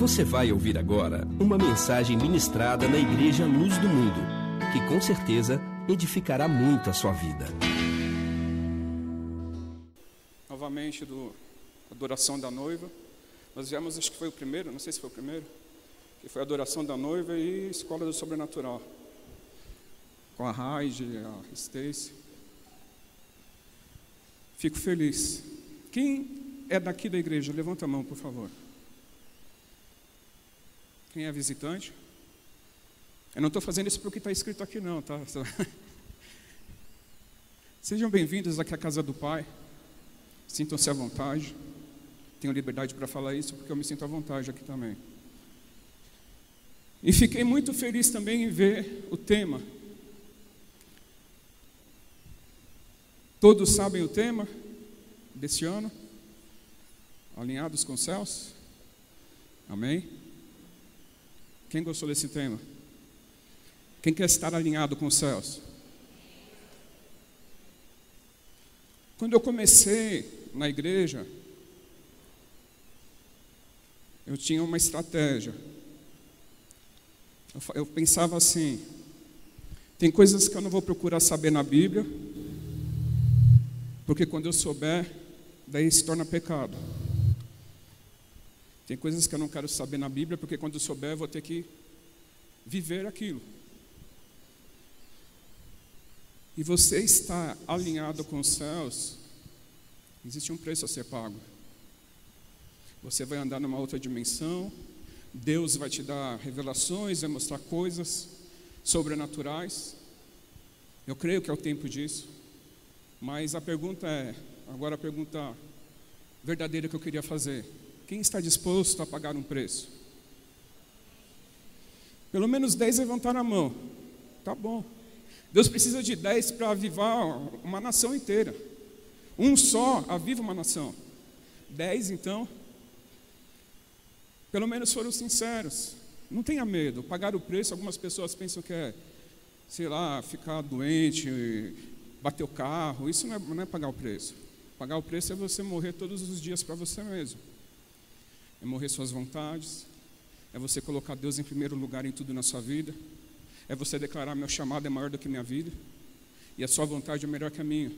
Você vai ouvir agora uma mensagem ministrada na Igreja Luz do Mundo, que com certeza edificará muito a sua vida. Novamente do Adoração da Noiva. Nós viemos, acho que foi o primeiro, não sei se foi o primeiro, que foi a Adoração da Noiva e Escola do Sobrenatural. Com a Raide, a Stacy. Fico feliz. Quem é daqui da igreja? Levanta a mão, por favor. Quem é visitante? Eu não estou fazendo isso porque está escrito aqui não, tá? Sejam bem-vindos aqui à casa do Pai. Sintam-se à vontade. Tenho liberdade para falar isso porque eu me sinto à vontade aqui também. E fiquei muito feliz também em ver o tema. Todos sabem o tema desse ano? Alinhados com os céus? Amém? Quem gostou desse tema? Quem quer estar alinhado com os céus? Quando eu comecei na igreja, eu tinha uma estratégia. Eu pensava assim: tem coisas que eu não vou procurar saber na Bíblia, porque quando eu souber, daí se torna pecado. Tem coisas que eu não quero saber na Bíblia, porque quando eu souber, eu vou ter que viver aquilo. E você está alinhado com os céus, existe um preço a ser pago. Você vai andar numa outra dimensão, Deus vai te dar revelações, vai mostrar coisas sobrenaturais. Eu creio que é o tempo disso. Mas a pergunta é, agora a pergunta verdadeira que eu queria fazer: quem está disposto a pagar um preço? Pelo menos 10 levantaram a mão. Tá bom. Deus precisa de 10 para avivar uma nação inteira. Um só aviva uma nação. 10 então. Pelo menos foram sinceros. Não tenha medo. Pagar o preço, algumas pessoas pensam que é, sei lá, ficar doente, bater o carro. Isso não é pagar o preço. Pagar o preço é você morrer todos os dias para você mesmo. É morrer suas vontades. É você colocar Deus em primeiro lugar em tudo na sua vida. É você declarar: meu chamado é maior do que minha vida, e a sua vontade é melhor que a minha.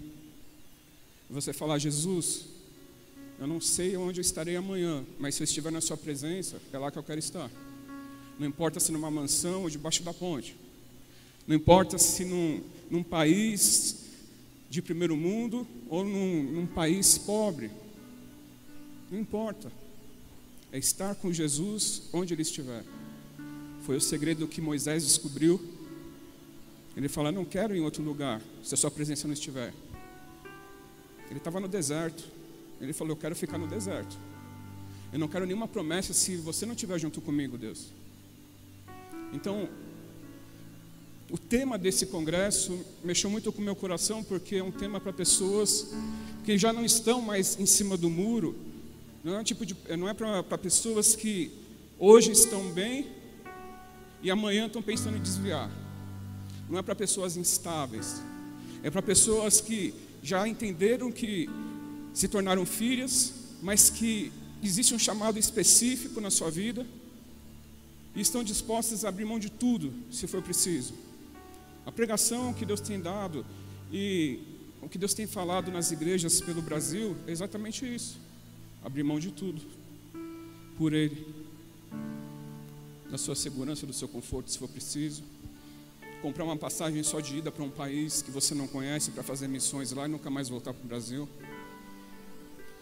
É você falar: Jesus, eu não sei onde eu estarei amanhã, mas se eu estiver na sua presença, é lá que eu quero estar. Não importa se numa mansão ou debaixo da ponte. Não importa se num país de primeiro mundo ou num país pobre. Não importa. É estar com Jesus onde Ele estiver. Foi o segredo que Moisés descobriu. Ele fala: não quero ir em outro lugar se a sua presença não estiver. Ele estava no deserto. Ele falou: eu quero ficar no deserto. Eu não quero nenhuma promessa se você não estiver junto comigo, Deus. Então, o tema desse congresso mexeu muito com o meu coração, porque é um tema para pessoas que já não estão mais em cima do muro. Não é para pessoas que hoje estão bem e amanhã estão pensando em desviar. Não é para pessoas instáveis. É para pessoas que já entenderam que se tornaram filhas, mas que existe um chamado específico na sua vida e estão dispostas a abrir mão de tudo, se for preciso. A pregação que Deus tem dado e o que Deus tem falado nas igrejas pelo Brasil é exatamente isso: abrir mão de tudo por Ele, da sua segurança, do seu conforto, se for preciso. Comprar uma passagem só de ida para um país que você não conhece para fazer missões lá e nunca mais voltar para o Brasil.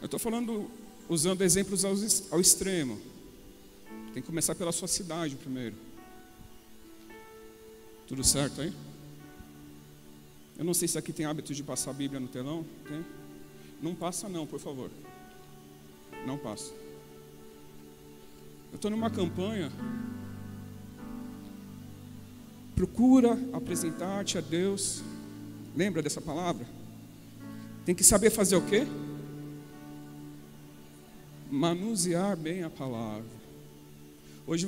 Eu estou falando, usando exemplos ao extremo. Tem que começar pela sua cidade primeiro. Tudo certo aí? Eu não sei se aqui tem hábito de passar a Bíblia no telão. Tem? Não passa não, por favor. Não passa. Eu estou numa campanha. Procura apresentar-te a Deus. Lembra dessa palavra? Tem que saber fazer o quê? Manusear bem a palavra. Hoje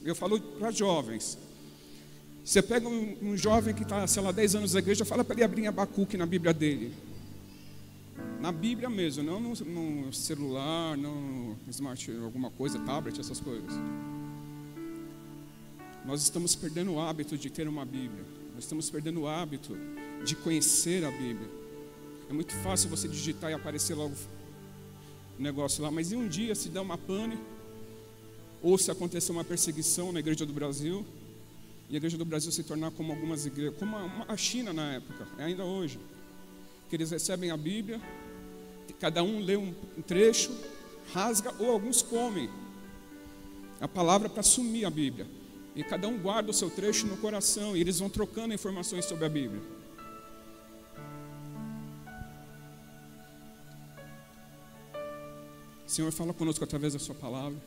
eu falo para jovens. Você pega um jovem que está, sei lá, 10 anos na igreja, fala para ele abrir Abacuque na Bíblia dele. Na Bíblia mesmo, não no celular, não no smart, alguma coisa, tablet, essas coisas. Nós estamos perdendo o hábito de ter uma Bíblia. Nós estamos perdendo o hábito de conhecer a Bíblia. É muito fácil você digitar e aparecer logo o negócio lá, mas em um dia se der uma pane, ou se acontecer uma perseguição na Igreja do Brasil, e a Igreja do Brasil se tornar como algumas igrejas, como a China na época, ainda hoje, que eles recebem a Bíblia, cada um lê um trecho, rasga, ou alguns comem a palavra para assumir a Bíblia, e cada um guarda o seu trecho no coração, e eles vão trocando informações sobre a Bíblia. Senhor, fala conosco através da sua palavra.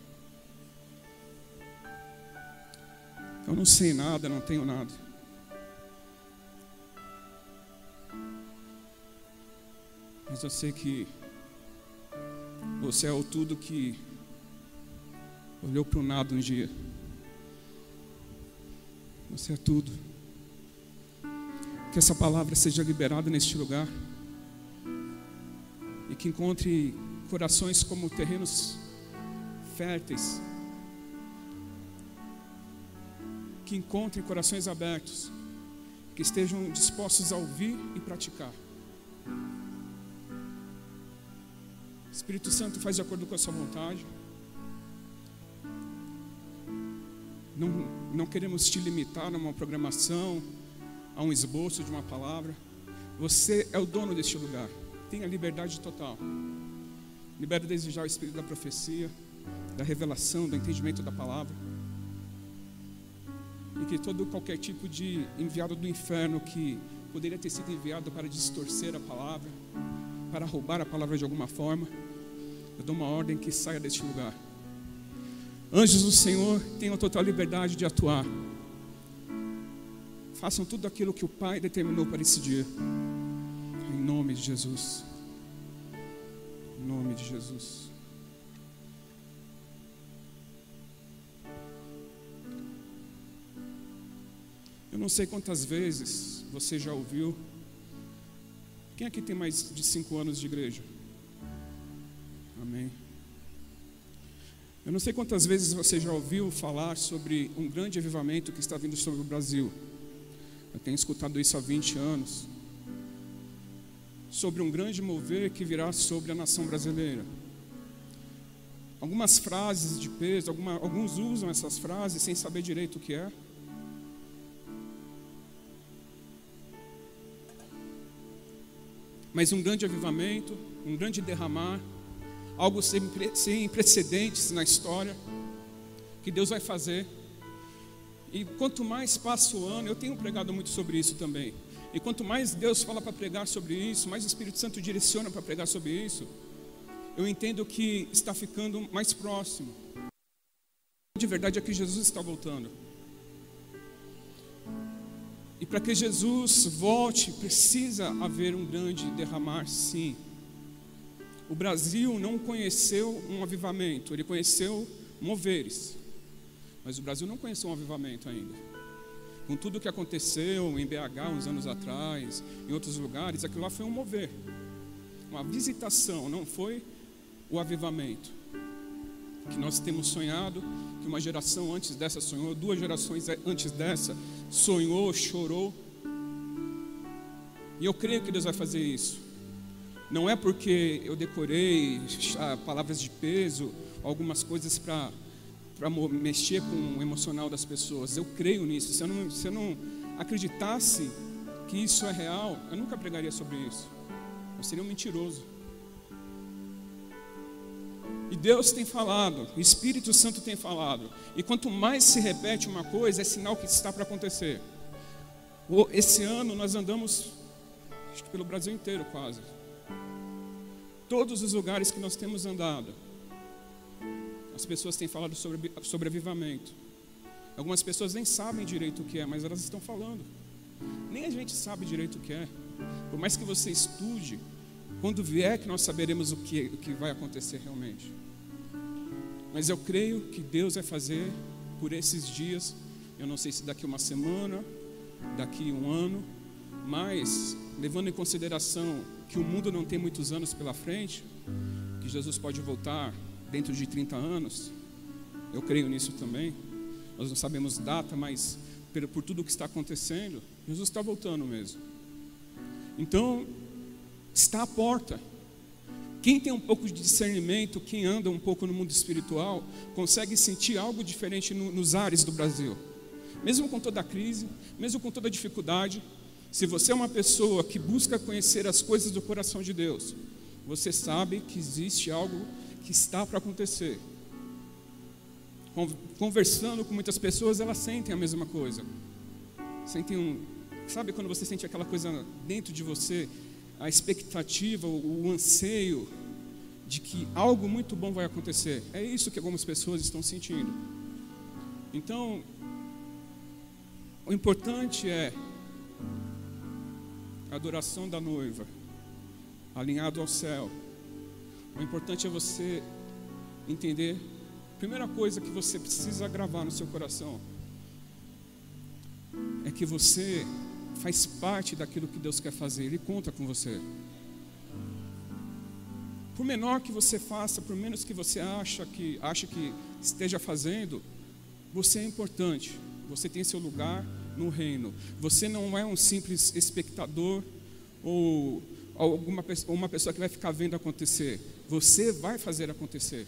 Eu não sei nada, não tenho nada. Mas eu sei que você é o tudo que olhou para o nada um dia. Você é tudo. Que essa palavra seja liberada neste lugar. E que encontre corações como terrenos férteis. Que encontrem corações abertos. Que estejam dispostos a ouvir e praticar. Espírito Santo, faz de acordo com a sua vontade. Não queremos te limitar numa programação, a um esboço de uma palavra. Você é o dono deste lugar. Tenha liberdade total. Libera desde já o espírito da profecia, da revelação, do entendimento da palavra. E que qualquer tipo de enviado do inferno que poderia ter sido enviado para distorcer a palavra, para roubar a palavra de alguma forma, eu dou uma ordem que saia deste lugar. Anjos do Senhor tenham total liberdade de atuar. Façam tudo aquilo que o Pai determinou para esse dia. Em nome de Jesus. Em nome de Jesus. Eu não sei quantas vezes você já ouviu. Quem aqui tem mais de 5 anos de igreja? Amém. Eu não sei quantas vezes você já ouviu falar sobre um grande avivamento que está vindo sobre o Brasil. Eu tenho escutado isso há 20 anos. Sobre um grande mover que virá sobre a nação brasileira. Algumas frases de peso, alguns usam essas frases sem saber direito o que é. Mas um grande avivamento, um grande derramar, algo sem precedentes na história, que Deus vai fazer. E quanto mais passa o ano, eu tenho pregado muito sobre isso também. E quanto mais Deus fala para pregar sobre isso, mais o Espírito Santo direciona para pregar sobre isso, eu entendo que está ficando mais próximo. De verdade é que Jesus está voltando. E para que Jesus volte, precisa haver um grande derramar, sim. O Brasil não conheceu um avivamento, ele conheceu moveres. Mas o Brasil não conheceu um avivamento ainda. Com tudo o que aconteceu em BH uns anos atrás, em outros lugares, aquilo lá foi um mover. Uma visitação, não foi o avivamento. Que nós temos sonhado, que uma geração antes dessa sonhou, 2 gerações antes dessa sonhou, chorou. E eu creio que Deus vai fazer isso. Não é porque eu decorei palavras de peso, algumas coisas para mexer com o emocional das pessoas. Eu creio nisso. Se eu não acreditasse que isso é real, eu nunca pregaria sobre isso. Eu seria um mentiroso. E Deus tem falado, o Espírito Santo tem falado. E quanto mais se repete uma coisa, é sinal que está para acontecer. Esse ano nós andamos, acho que pelo Brasil inteiro quase. Todos os lugares que nós temos andado, as pessoas têm falado sobre avivamento. Algumas pessoas nem sabem direito o que é, mas elas estão falando. Nem a gente sabe direito o que é. Por mais que você estude, quando vier que nós saberemos o que vai acontecer realmente. Mas eu creio que Deus vai fazer por esses dias. Eu não sei se daqui uma semana, daqui um ano, mas levando em consideração que o mundo não tem muitos anos pela frente, que Jesus pode voltar dentro de 30 anos, eu creio nisso também. Nós não sabemos data, mas por tudo o que está acontecendo, Jesus está voltando mesmo. Então, está à porta. Quem tem um pouco de discernimento, quem anda um pouco no mundo espiritual, consegue sentir algo diferente nos ares do Brasil. Mesmo com toda a crise, mesmo com toda a dificuldade, se você é uma pessoa que busca conhecer as coisas do coração de Deus, você sabe que existe algo que está para acontecer. Conversando com muitas pessoas, elas sentem a mesma coisa. Sabe quando você sente aquela coisa dentro de você, a expectativa, o anseio de que algo muito bom vai acontecer? É isso que algumas pessoas estão sentindo. Então, o importante é a adoração da noiva, alinhado ao céu. O importante é você entender, primeira coisa que você precisa gravar no seu coração, é que você faz parte daquilo que Deus quer fazer, Ele conta com você. Por menor que você faça, por menos que você ache que esteja fazendo, você é importante, você tem seu lugar no reino. Você não é um simples espectador ou uma pessoa que vai ficar vendo acontecer. Você vai fazer acontecer.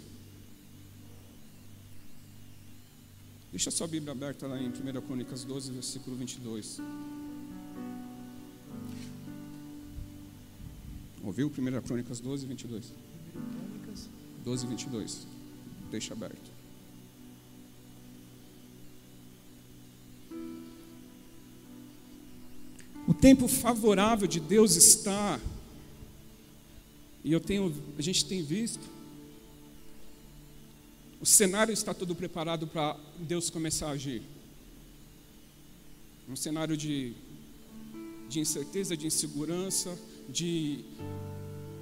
Deixa a sua Bíblia aberta lá em 1 Crônicas 12, versículo 22. Ouviu? 1 Crônicas 12, 22. 12, 22. Deixa aberto. O tempo favorável de Deus está, e a gente tem visto, o cenário está todo preparado para Deus começar a agir. Um cenário de incerteza, de insegurança, de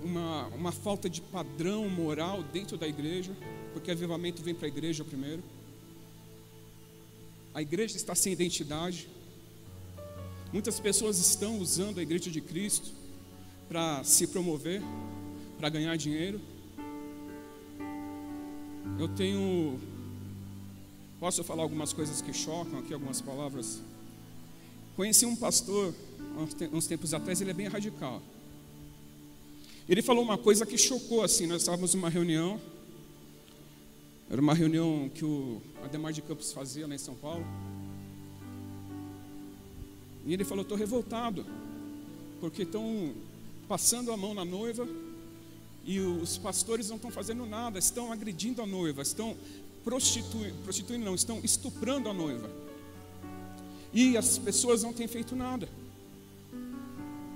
uma falta de padrão moral dentro da igreja, porque avivamento vem para a igreja primeiro. A igreja está sem identidade. Muitas pessoas estão usando a igreja de Cristo para se promover, para ganhar dinheiro. Posso falar algumas coisas que chocam aqui, algumas palavras. Conheci um pastor, uns tempos atrás, ele é bem radical. Ele falou uma coisa que chocou, assim, nós estávamos numa reunião, era uma reunião que o Ademar de Campos fazia lá em São Paulo, e ele falou: estou revoltado, porque estão passando a mão na noiva, e os pastores não estão fazendo nada, estão agredindo a noiva, estão estão estuprando a noiva, e as pessoas não têm feito nada.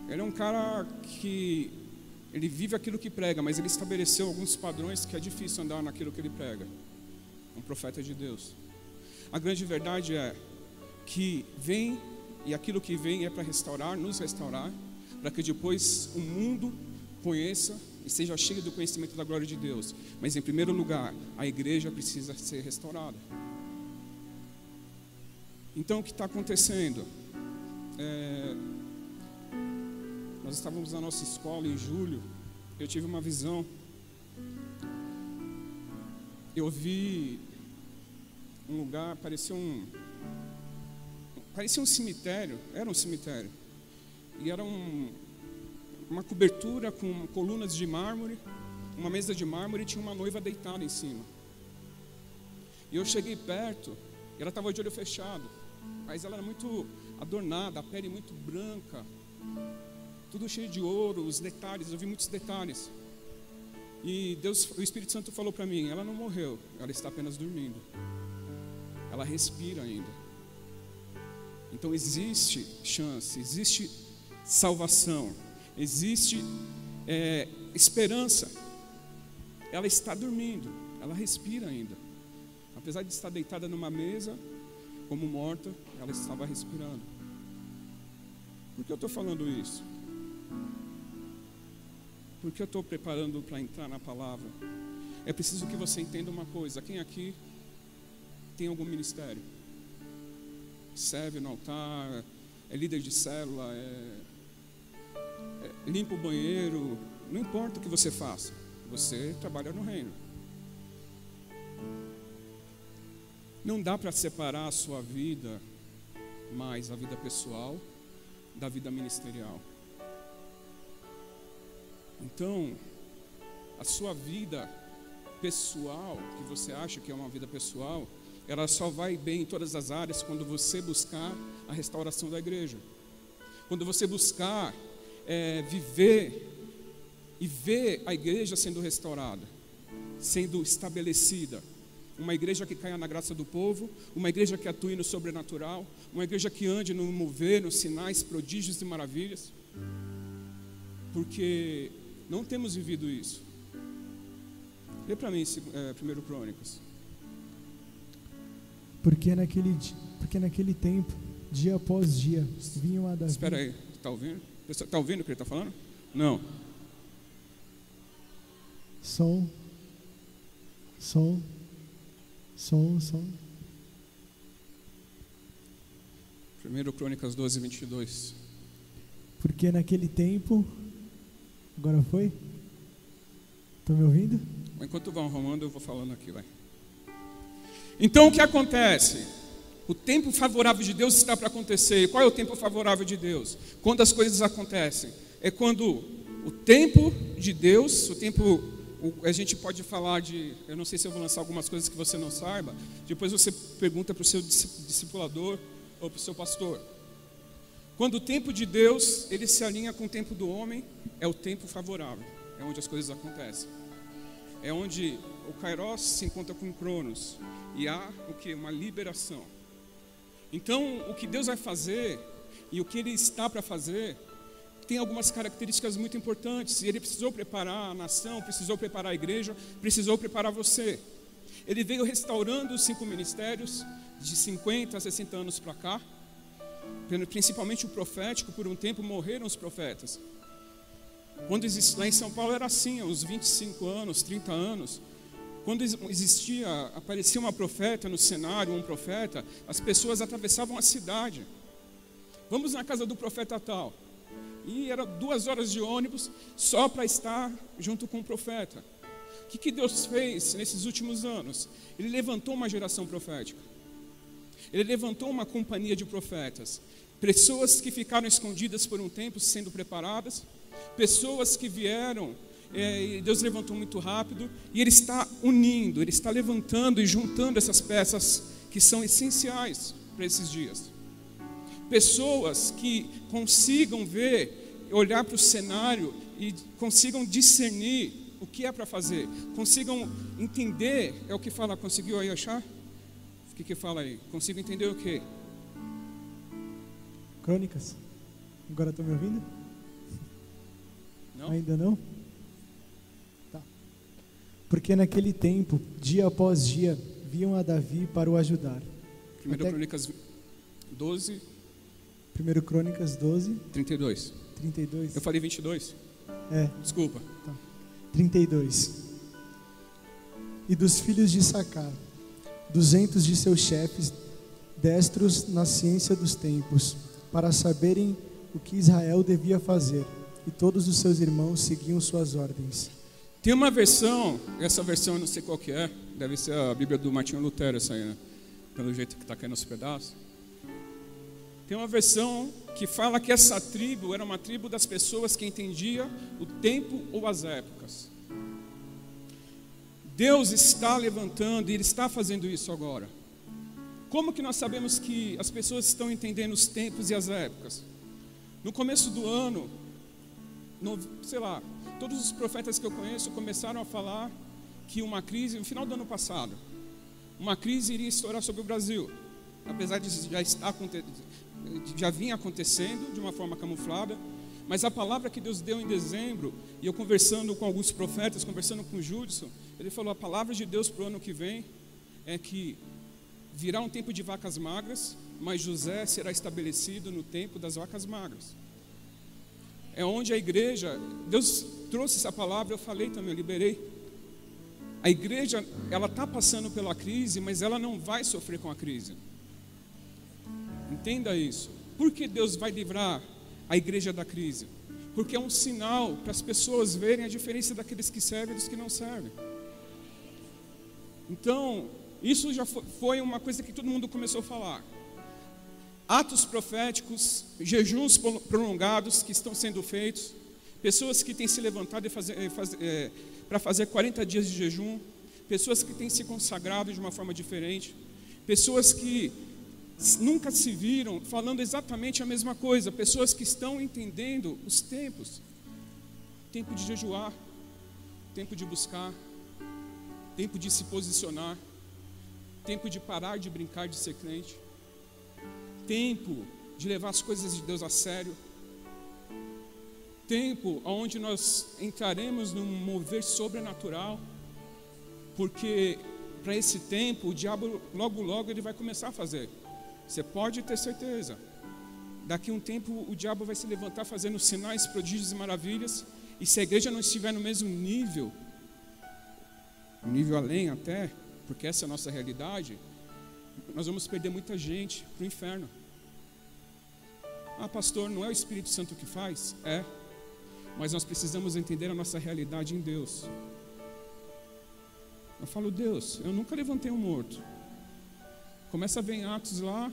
Ele é um cara que ele vive aquilo que prega, mas ele estabeleceu alguns padrões que é difícil andar naquilo que ele prega. Um profeta de Deus. A grande verdade é que vem, e aquilo que vem é para restaurar, nos restaurar, para que depois o mundo conheça e seja cheio do conhecimento da glória de Deus. Mas em primeiro lugar, a igreja precisa ser restaurada. Então o que está acontecendo? Nós estávamos na nossa escola em julho, eu tive uma visão. Eu vi um lugar, parecia um cemitério, era um cemitério. E era uma cobertura com colunas de mármore, uma mesa de mármore, e tinha uma noiva deitada em cima. E eu cheguei perto, e ela estava de olho fechado, mas ela era muito adornada, a pele muito branca, tudo cheio de ouro, os detalhes, eu vi muitos detalhes. E o Espírito Santo falou para mim: ela não morreu, ela está apenas dormindo. Ela respira ainda. Então existe chance, existe salvação, existe esperança. Ela está dormindo, ela respira ainda. Apesar de estar deitada numa mesa, como morta, ela estava respirando. Por que eu estou falando isso? Porque eu estou preparando para entrar na palavra. É preciso que você entenda uma coisa. Quem aqui tem algum ministério? Serve no altar, é líder de célula, limpa o banheiro, não importa o que você faça, você trabalha no reino. Não dá para separar a sua vida, mais a vida pessoal, da vida ministerial. Então, a sua vida pessoal, que você acha que é uma vida pessoal, ela só vai bem em todas as áreas quando você buscar a restauração da igreja. Quando você buscar viver e ver a igreja sendo restaurada, sendo estabelecida. Uma igreja que caia na graça do povo, uma igreja que atue no sobrenatural, uma igreja que ande no mover, nos sinais, prodígios e maravilhas. Porque não temos vivido isso. Lê para mim 1 Crônicas. Porque naquele tempo, dia após dia, vinham a Davi. Espera aí, está ouvindo? Está ouvindo o que ele está falando? Não. Som. 1 Crônicas 12, 22. Porque naquele tempo... Agora foi? Estão me ouvindo? Enquanto vão arrumando, eu vou falando aqui, vai. Então o que acontece? O tempo favorável de Deus está para acontecer. E qual é o tempo favorável de Deus? Quando as coisas acontecem. É quando o tempo de Deus, a gente pode falar de... Eu não sei se eu vou lançar algumas coisas que você não saiba. Depois você pergunta para o seu discipulador ou para o seu pastor. Quando o tempo de Deus, ele se alinha com o tempo do homem, é o tempo favorável. É onde as coisas acontecem. É onde o Kairos se encontra com o Cronos. E há o que? Uma liberação. Então, o que Deus vai fazer e o que Ele está para fazer tem algumas características muito importantes. E Ele precisou preparar a nação, precisou preparar a igreja, precisou preparar você. Ele veio restaurando os 5 ministérios de 50 a 60 anos para cá. Principalmente o profético, por um tempo morreram os profetas. Quando lá em São Paulo era assim, aos 25 anos, 30 anos. Quando aparecia uma profeta no cenário, um profeta, as pessoas atravessavam a cidade. Vamos na casa do profeta tal. E era 2 horas de ônibus só para estar junto com o profeta. O que Deus fez nesses últimos anos? Ele levantou uma geração profética. Ele levantou uma companhia de profetas. Pessoas que ficaram escondidas por um tempo, sendo preparadas. Pessoas que vieram, e Deus levantou muito rápido. E Ele está unindo, Ele está levantando e juntando essas peças que são essenciais para esses dias. Pessoas que consigam ver, olhar para o cenário e consigam discernir o que é para fazer. Consigam entender, é o que fala, conseguiu aí achar? O que fala aí? Consigo entender o quê? Crônicas. Agora estão me ouvindo? Não? Ainda não? Tá. Porque naquele tempo, dia após dia, vinham a Davi para o ajudar. 1 Crônicas 12. 1 Crônicas 12. 32. 32. Eu falei 22? Desculpa. Tá. 32. E dos filhos de Issacar, 200 de seus chefes, destros na ciência dos tempos, para saberem o que Israel devia fazer. E todos os seus irmãos seguiam suas ordens. Tem uma versão, essa versão eu não sei qual que é, deve ser a Bíblia do Martinho Lutero, essa aí, né? Pelo jeito que está caindo aos pedaços. Tem uma versão que fala que essa tribo era uma tribo das pessoas que entendia o tempo ou as épocas. Deus está levantando e Ele está fazendo isso agora. Como que nós sabemos que as pessoas estão entendendo os tempos e as épocas? No começo do ano, todos os profetas que eu conheço começaram a falar que uma crise, no final do ano passado, uma crise iria estourar sobre o Brasil. Apesar de já vinha acontecendo de uma forma camuflada, mas a palavra que Deus deu em dezembro, e eu conversando com alguns profetas, conversando com o Judson, ele falou: a palavra de Deus para o ano que vem é que virá um tempo de vacas magras, mas José será estabelecido no tempo das vacas magras. É onde a igreja, Deus trouxe essa palavra, eu falei também, eu liberei. A igreja, ela está passando pela crise, mas ela não vai sofrer com a crise. Entenda isso. Por que Deus vai livrar a igreja da crise? porque é um sinal para as pessoas verem a diferença daqueles que servem e dos que não servem. Então, isso já foi uma coisa que todo mundo começou a falar. Atos proféticos, jejuns prolongados que estão sendo feitos, pessoas que têm se levantado para fazer 40 dias de jejum, pessoas que têm se consagrado de uma forma diferente, pessoas que nunca se viram falando exatamente a mesma coisa, pessoas que estão entendendo os tempos, tempo de jejuar, tempo de buscar, tempo de se posicionar, tempo de parar de brincar de ser crente, tempo de levar as coisas de Deus a sério, tempo onde nós entraremos num mover sobrenatural, porque para esse tempo o diabo logo ele vai começar a fazer. Você pode ter certeza, daqui a um tempo o diabo vai se levantar fazendo sinais, prodígios e maravilhas, e se a igreja não estiver no mesmo nível, um nível além até, porque essa é a nossa realidade, nós vamos perder muita gente para o inferno. Ah, pastor, não é o Espírito Santo que faz? É, mas nós precisamos entender a nossa realidade em Deus. Eu falo, Deus, eu nunca levantei um morto. Começa a ver em Atos lá,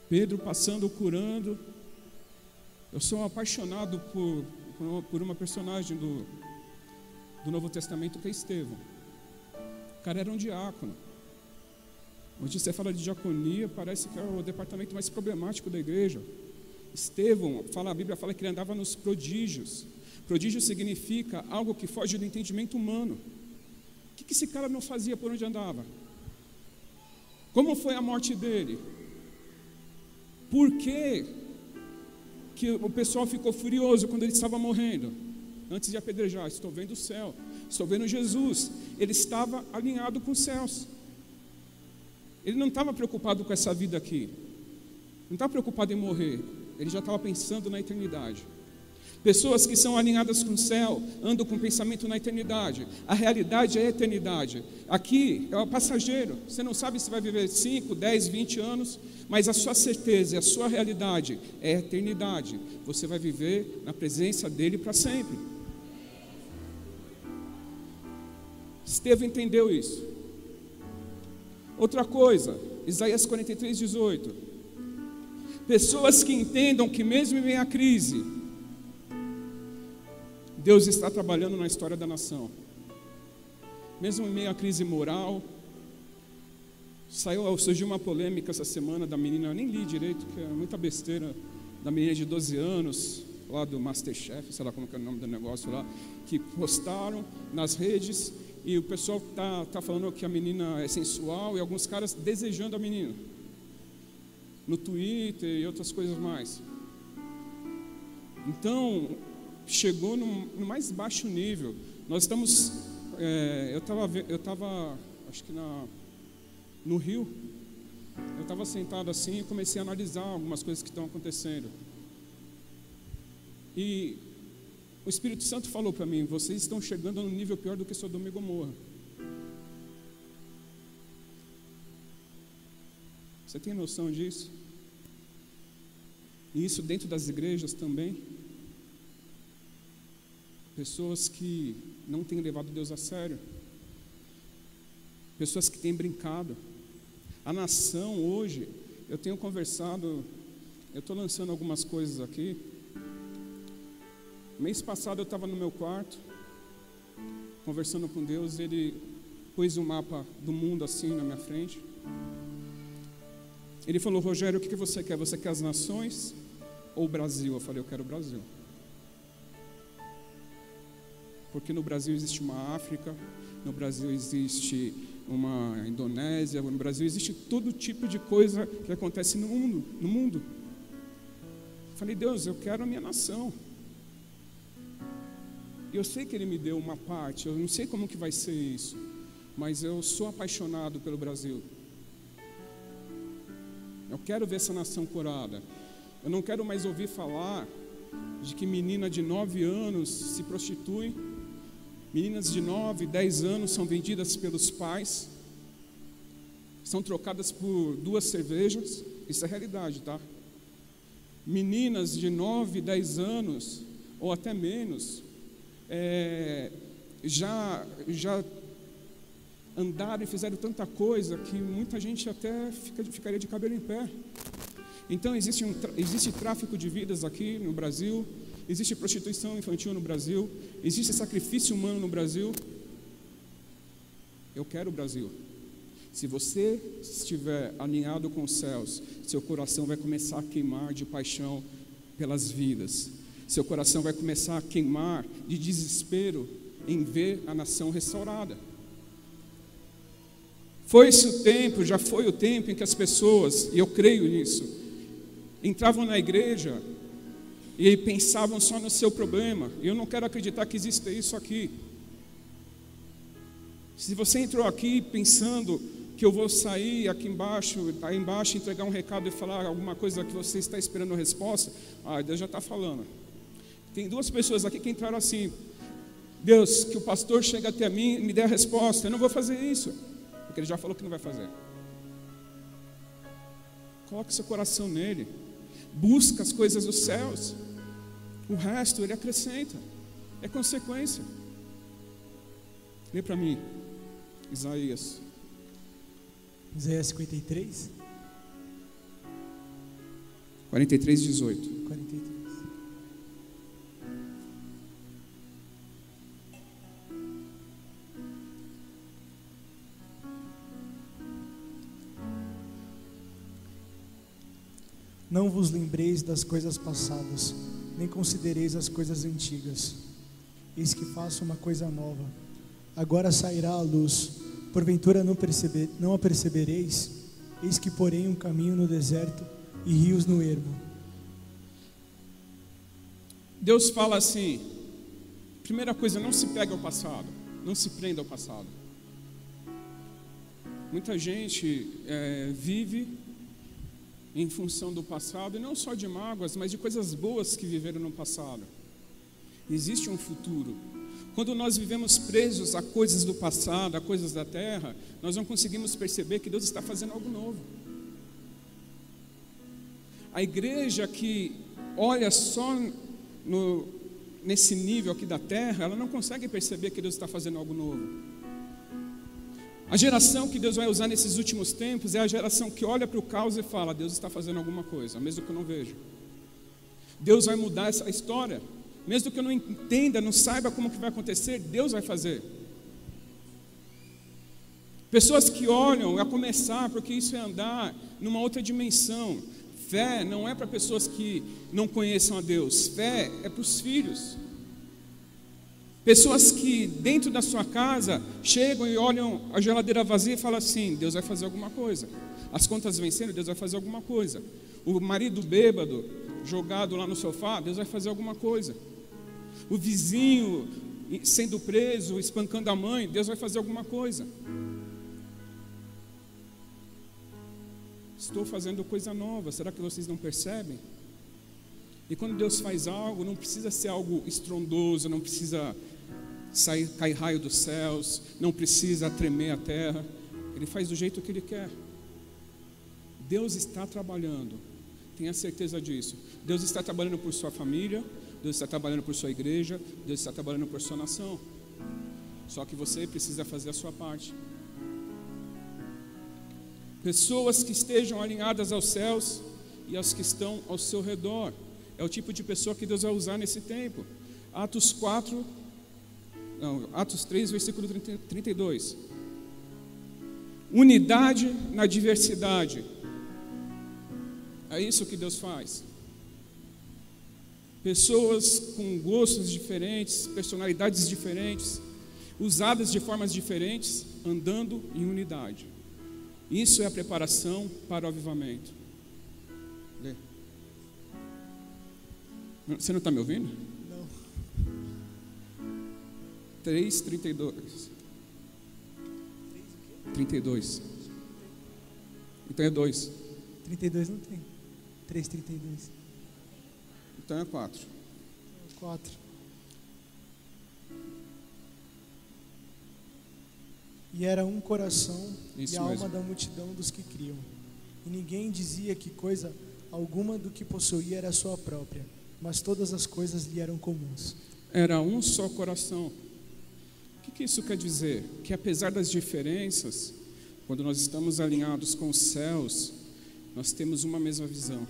Pedro passando, curando. Eu sou apaixonado por uma personagem do Novo Testamento que é Estevão. O cara era um diácono. Hoje você fala de diaconia, parece que é o departamento mais problemático da igreja. Estevão, a Bíblia fala que ele andava nos prodígios. Prodígio significa algo que foge do entendimento humano. O que esse cara não fazia por onde andava? Como foi a morte dele? Por que o pessoal ficou furioso quando ele estava morrendo? Antes de apedrejar, estou vendo o céu, estou vendo Jesus. Ele estava alinhado com os céus. Ele não estava preocupado com essa vida aqui. Não estava preocupado em morrer. Ele já estava pensando na eternidade. Pessoas que são alinhadas com o céu andam com pensamento na eternidade. A realidade é a eternidade. Aqui é o passageiro. Você não sabe se vai viver 5, 10, 20 anos, mas a sua certeza e a sua realidade é a eternidade. Você vai viver na presença dele para sempre. Estevão entendeu isso. Outra coisa, Isaías 43, 18. Pessoas que entendam que mesmo em meio à crise, Deus está trabalhando na história da nação. Mesmo em meio à crise moral, surgiu uma polêmica essa semana da menina, eu nem li direito, que é muita besteira, da menina de 12 anos, lá do Masterchef, sei lá como que é o nome do negócio lá, que postaram nas redes, e o pessoal tá falando que a menina é sensual, e alguns caras desejando a menina, no Twitter e outras coisas mais. Então, chegou no mais baixo nível. Nós estamos, eu estava, acho que no Rio, eu estava sentado assim e comecei a analisar algumas coisas que estão acontecendo. E o Espírito Santo falou para mim, vocês estão chegando num nível pior do que Sodoma e Gomorra. Você tem noção disso? E isso dentro das igrejas também. Pessoas que não têm levado Deus a sério. Pessoas que têm brincado. A nação hoje, eu tenho conversado, eu estou lançando algumas coisas aqui. Mês passado eu estava no meu quarto, conversando com Deus, ele pôs um mapa do mundo assim na minha frente. Ele falou, Rogério, o que você quer? Você quer as nações ou o Brasil? Eu falei, eu quero o Brasil. Porque no Brasil existe uma África, no Brasil existe uma Indonésia, no Brasil existe todo tipo de coisa que acontece no mundo. Eu falei, Deus, eu quero a minha nação. Eu sei que Ele me deu uma parte, eu não sei como que vai ser isso, mas eu sou apaixonado pelo Brasil. Eu quero ver essa nação curada. Eu não quero mais ouvir falar de que menina de 9 anos se prostitui, meninas de 9, 10 anos são vendidas pelos pais, são trocadas por 2 cervejas, isso é realidade, tá? meninas de 9, 10 anos, ou até menos, já andaram e fizeram tanta coisa que muita gente até ficaria de cabelo em pé. Então existe tráfico de vidas aqui no Brasil, existe prostituição infantil no Brasil, existe sacrifício humano no Brasil. Eu quero o Brasil. Se você estiver alinhado com os céus, seu coração vai começar a queimar de paixão pelas vidas. Seu coração vai começar a queimar de desespero em ver a nação restaurada. Já foi o tempo em que as pessoas, e eu creio nisso, entravam na igreja e pensavam só no seu problema. Eu não quero acreditar que exista isso aqui. Se você entrou aqui pensando que eu vou sair aqui embaixo, entregar um recado e falar alguma coisa que você está esperando a resposta, Deus já está falando. Tem 2 pessoas aqui que entraram assim: Deus, que o pastor chegue até mim e me dê a resposta. Eu não vou fazer isso, porque ele já falou que não vai fazer. Coloque seu coração nele. Busca as coisas dos céus. O resto ele acrescenta. É consequência. Lê para mim Isaías 53. 43:18. 43. Não vos lembreis das coisas passadas, nem considereis as coisas antigas. Eis que faço uma coisa nova. Agora sairá a luz. Porventura não a percebereis? Eis que porém um caminho no deserto e rios no ermo. Deus fala assim: primeira coisa, não se pegue ao passado, não se prenda ao passado. Muita gente vive em função do passado, e não só de mágoas, mas de coisas boas que viveram no passado. Existe um futuro. Quando nós vivemos presos a coisas do passado, a coisas da terra, nós não conseguimos perceber que Deus está fazendo algo novo. A igreja que olha só nesse nível aqui da terra, ela não consegue perceber que Deus está fazendo algo novo. A geração que Deus vai usar nesses últimos tempos é a geração que olha para o caos e fala: Deus está fazendo alguma coisa, mesmo que eu não veja. Deus vai mudar essa história. Mesmo que eu não entenda, não saiba como que vai acontecer, Deus vai fazer. Pessoas que olham a começar, porque isso é andar numa outra dimensão. Fé não é para pessoas que não conheçam a Deus. Fé é para os filhos. Pessoas que dentro da sua casa chegam e olham a geladeira vazia e falam assim: Deus vai fazer alguma coisa. As contas vencendo, Deus vai fazer alguma coisa. O marido bêbado, jogado lá no sofá, Deus vai fazer alguma coisa. O vizinho sendo preso, espancando a mãe, Deus vai fazer alguma coisa. Estou fazendo coisa nova, será que vocês não percebem? E quando Deus faz algo, não precisa ser algo estrondoso, não precisa cair raio dos céus, não precisa tremer a terra. Ele faz do jeito que Ele quer. Deus está trabalhando, tenha certeza disso. Deus está trabalhando por sua família, Deus está trabalhando por sua igreja, Deus está trabalhando por sua nação. Só que você precisa fazer a sua parte. Pessoas que estejam alinhadas aos céus e aos que estão ao seu redor. É o tipo de pessoa que Deus vai usar nesse tempo. Atos 3, versículo 32. Unidade na diversidade. É isso que Deus faz. Pessoas com gostos diferentes, personalidades diferentes, usadas de formas diferentes, andando em unidade. Isso é a preparação para o avivamento. Lê. Você não está me ouvindo? Não. 3:32. 32. Então é 2. 32 não tem. 3:32. Então é 4. 4. E era um coração Isso e a alma mesmo. da multidão dos que criam. E ninguém dizia que coisa alguma do que possuía era sua própria, mas todas as coisas lhe eram comuns. Era um só coração. O que isso quer dizer? Que apesar das diferenças, quando nós estamos alinhados com os céus, nós temos uma mesma visão.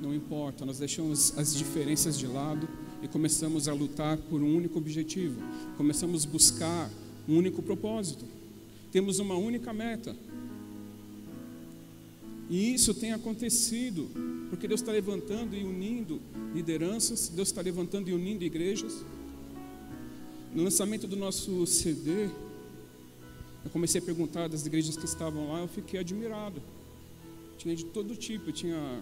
Não importa, nós deixamos as diferenças de lado e começamos a lutar por um único objetivo. Começamos a buscar um único propósito. Temos uma única meta. E isso tem acontecido, porque Deus está levantando e unindo lideranças, Deus está levantando e unindo igrejas. No lançamento do nosso CD, eu comecei a perguntar das igrejas que estavam lá, eu fiquei admirado. Tinha de todo tipo, tinha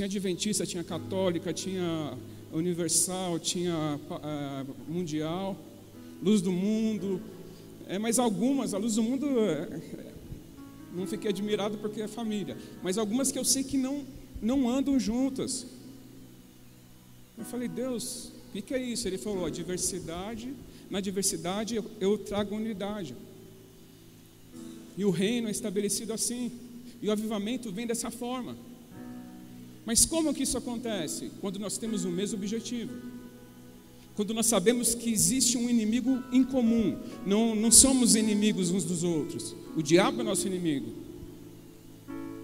adventista, tinha católica, tinha universal, tinha mundial, luz do mundo. Mas algumas, a luz do mundo, não fiquei admirado porque é família. Mas algumas que eu sei que não andam juntas. Eu falei, Deus, o que é isso? Ele falou, na diversidade eu trago unidade. E o reino é estabelecido assim. E o avivamento vem dessa forma. Mas como que isso acontece? Quando nós temos o mesmo objetivo. Quando nós sabemos que existe um inimigo em comum. Não somos inimigos uns dos outros. O diabo é nosso inimigo.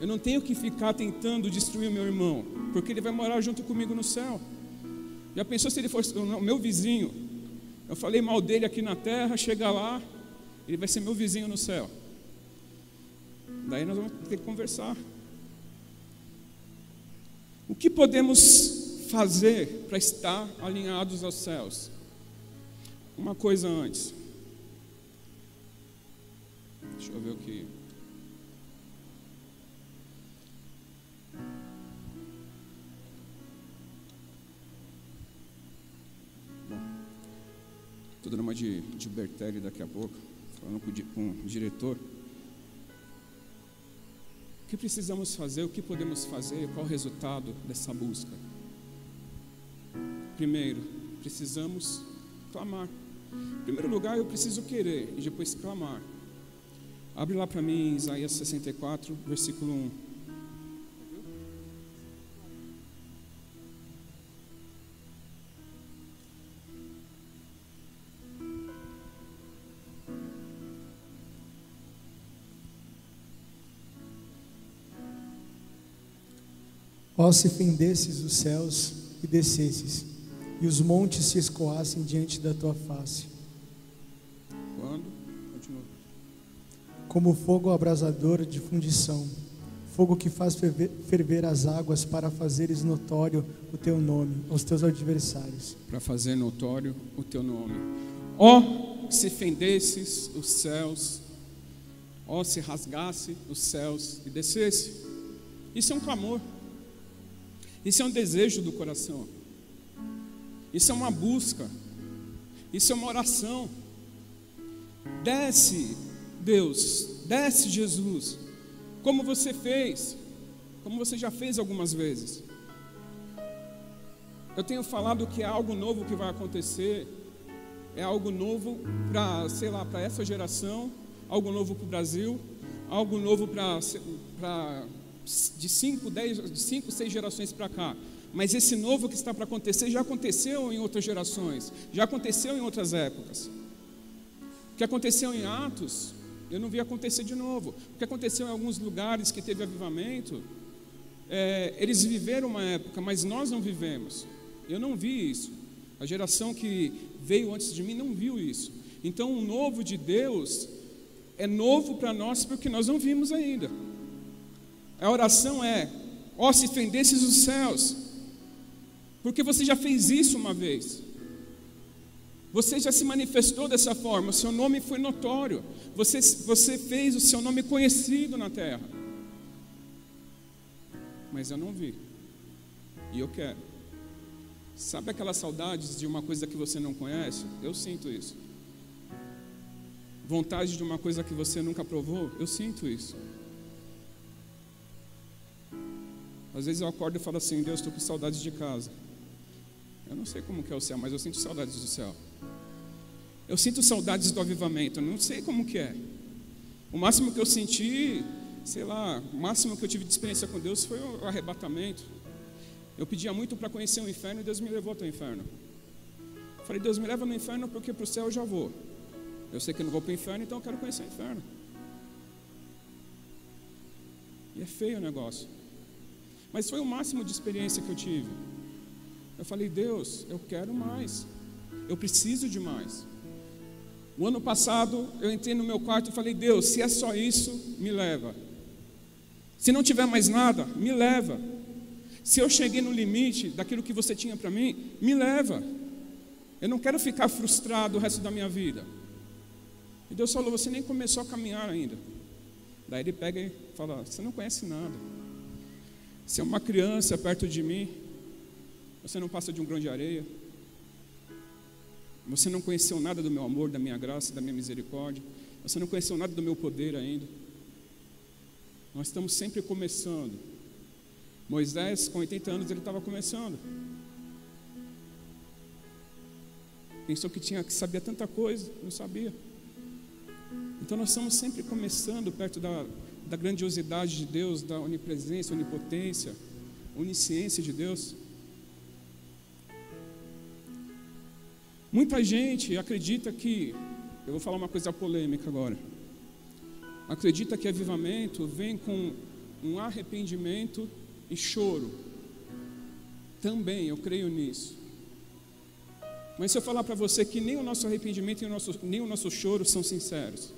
Eu não tenho que ficar tentando destruir o meu irmão, porque ele vai morar junto comigo no céu. Já pensou se ele fosse o meu vizinho? Eu falei mal dele aqui na terra, chega lá, ele vai ser meu vizinho no céu. Daí nós vamos ter que conversar. O que podemos fazer para estar alinhados aos céus? Uma coisa antes. Deixa eu ver o que... Estou dando uma de Bertelli daqui a pouco, falando com o diretor. O que precisamos fazer, o que podemos fazer, qual o resultado dessa busca? Primeiro, precisamos clamar. Em primeiro lugar, eu preciso querer e depois clamar. Abre lá para mim Isaías 64, versículo 1. Ó, se fendesses os céus e descesses, e os montes se escoassem diante da tua face. Quando? Continua. Como fogo abrasador de fundição, fogo que faz ferver as águas para fazeres notório o teu nome aos teus adversários. Para fazer notório o teu nome. Ó, se fendesses os céus, ó, se rasgasse os céus e descesse. Isso é um clamor. Isso é um desejo do coração. Isso é uma busca. Isso é uma oração. Desce, Deus, desce, Jesus, como você fez, como você já fez algumas vezes. Eu tenho falado que é algo novo que vai acontecer, é algo novo para, para essa geração, algo novo para o Brasil, algo novo de 5, 6 gerações para cá. Mas esse novo que está para acontecer já aconteceu em outras gerações, já aconteceu em outras épocas. O que aconteceu em Atos, eu não vi acontecer de novo. O que aconteceu em alguns lugares que teve avivamento, eles viveram uma época, mas nós não vivemos. Eu não vi isso. A geração que veio antes de mim não viu isso. Então o novo de Deus é novo para nós porque nós não vimos ainda. A oração é: ó, se fendesses os céus, porque você já fez isso uma vez. Você já se manifestou dessa forma, o seu nome foi notório. Você fez o seu nome conhecido na terra. Mas eu não vi. E eu quero. Sabe aquelas saudades de uma coisa que você não conhece? Eu sinto isso. Vontade de uma coisa que você nunca provou? Eu sinto isso. Às vezes eu acordo e falo assim: Deus, estou com saudades de casa. Eu não sei como que é o céu, mas eu sinto saudades do céu. Eu sinto saudades do avivamento, eu não sei como que é. O máximo que eu senti sei lá, o máximo que eu tive de experiência com Deus foi o arrebatamento. Eu pedia muito para conhecer o inferno e Deus me levou até o inferno. Eu falei, Deus, me leva no inferno porque para o céu eu já vou. Eu sei que eu não vou para o inferno, então eu quero conhecer o inferno. E é feio o negócio. Mas foi o máximo de experiência que eu tive. Eu falei, Deus, eu quero mais. Eu preciso de mais. O ano passado, eu entrei no meu quarto e falei, Deus, se é só isso, me leva. Se não tiver mais nada, me leva. Se eu cheguei no limite daquilo que você tinha para mim, me leva. Eu não quero ficar frustrado o resto da minha vida. E Deus falou, você nem começou a caminhar ainda. Daí ele pega e fala, você não conhece nada. Você é uma criança perto de mim. Você não passa de um grão de areia. Você não conheceu nada do meu amor, da minha graça, da minha misericórdia. Você não conheceu nada do meu poder ainda. Nós estamos sempre começando. Moisés, com 80 anos, ele estava começando. Pensou que sabia tanta coisa, não sabia. Então nós estamos sempre começando perto da grandiosidade de Deus, da onipresença, onipotência, onisciência de Deus. Muita gente acredita que, eu vou falar uma coisa polêmica agora, acredita que avivamento vem com um arrependimento e choro. Também eu creio nisso. Mas se eu falar para você que nem o nosso arrependimento nem o nosso choro são sinceros,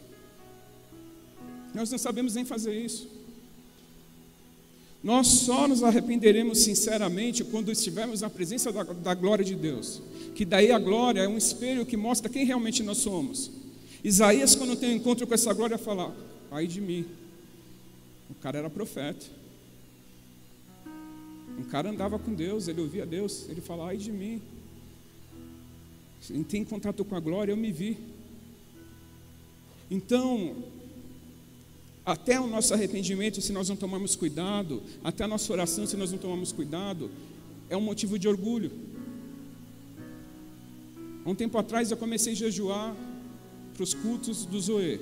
nós não sabemos nem fazer isso. Nós só nos arrependeremos sinceramente quando estivermos na presença da glória de Deus. Que daí a glória é um espelho que mostra quem realmente nós somos. Isaías, quando tem um encontro com essa glória, fala, ai de mim. O cara era profeta. Um cara andava com Deus, ele ouvia Deus, ele fala, ai de mim. Em ter contato com a glória, eu me vi. Então, até o nosso arrependimento, se nós não tomarmos cuidado, até a nossa oração, se nós não tomarmos cuidado, é um motivo de orgulho. Há um tempo atrás eu comecei a jejuar para os cultos do Zoe.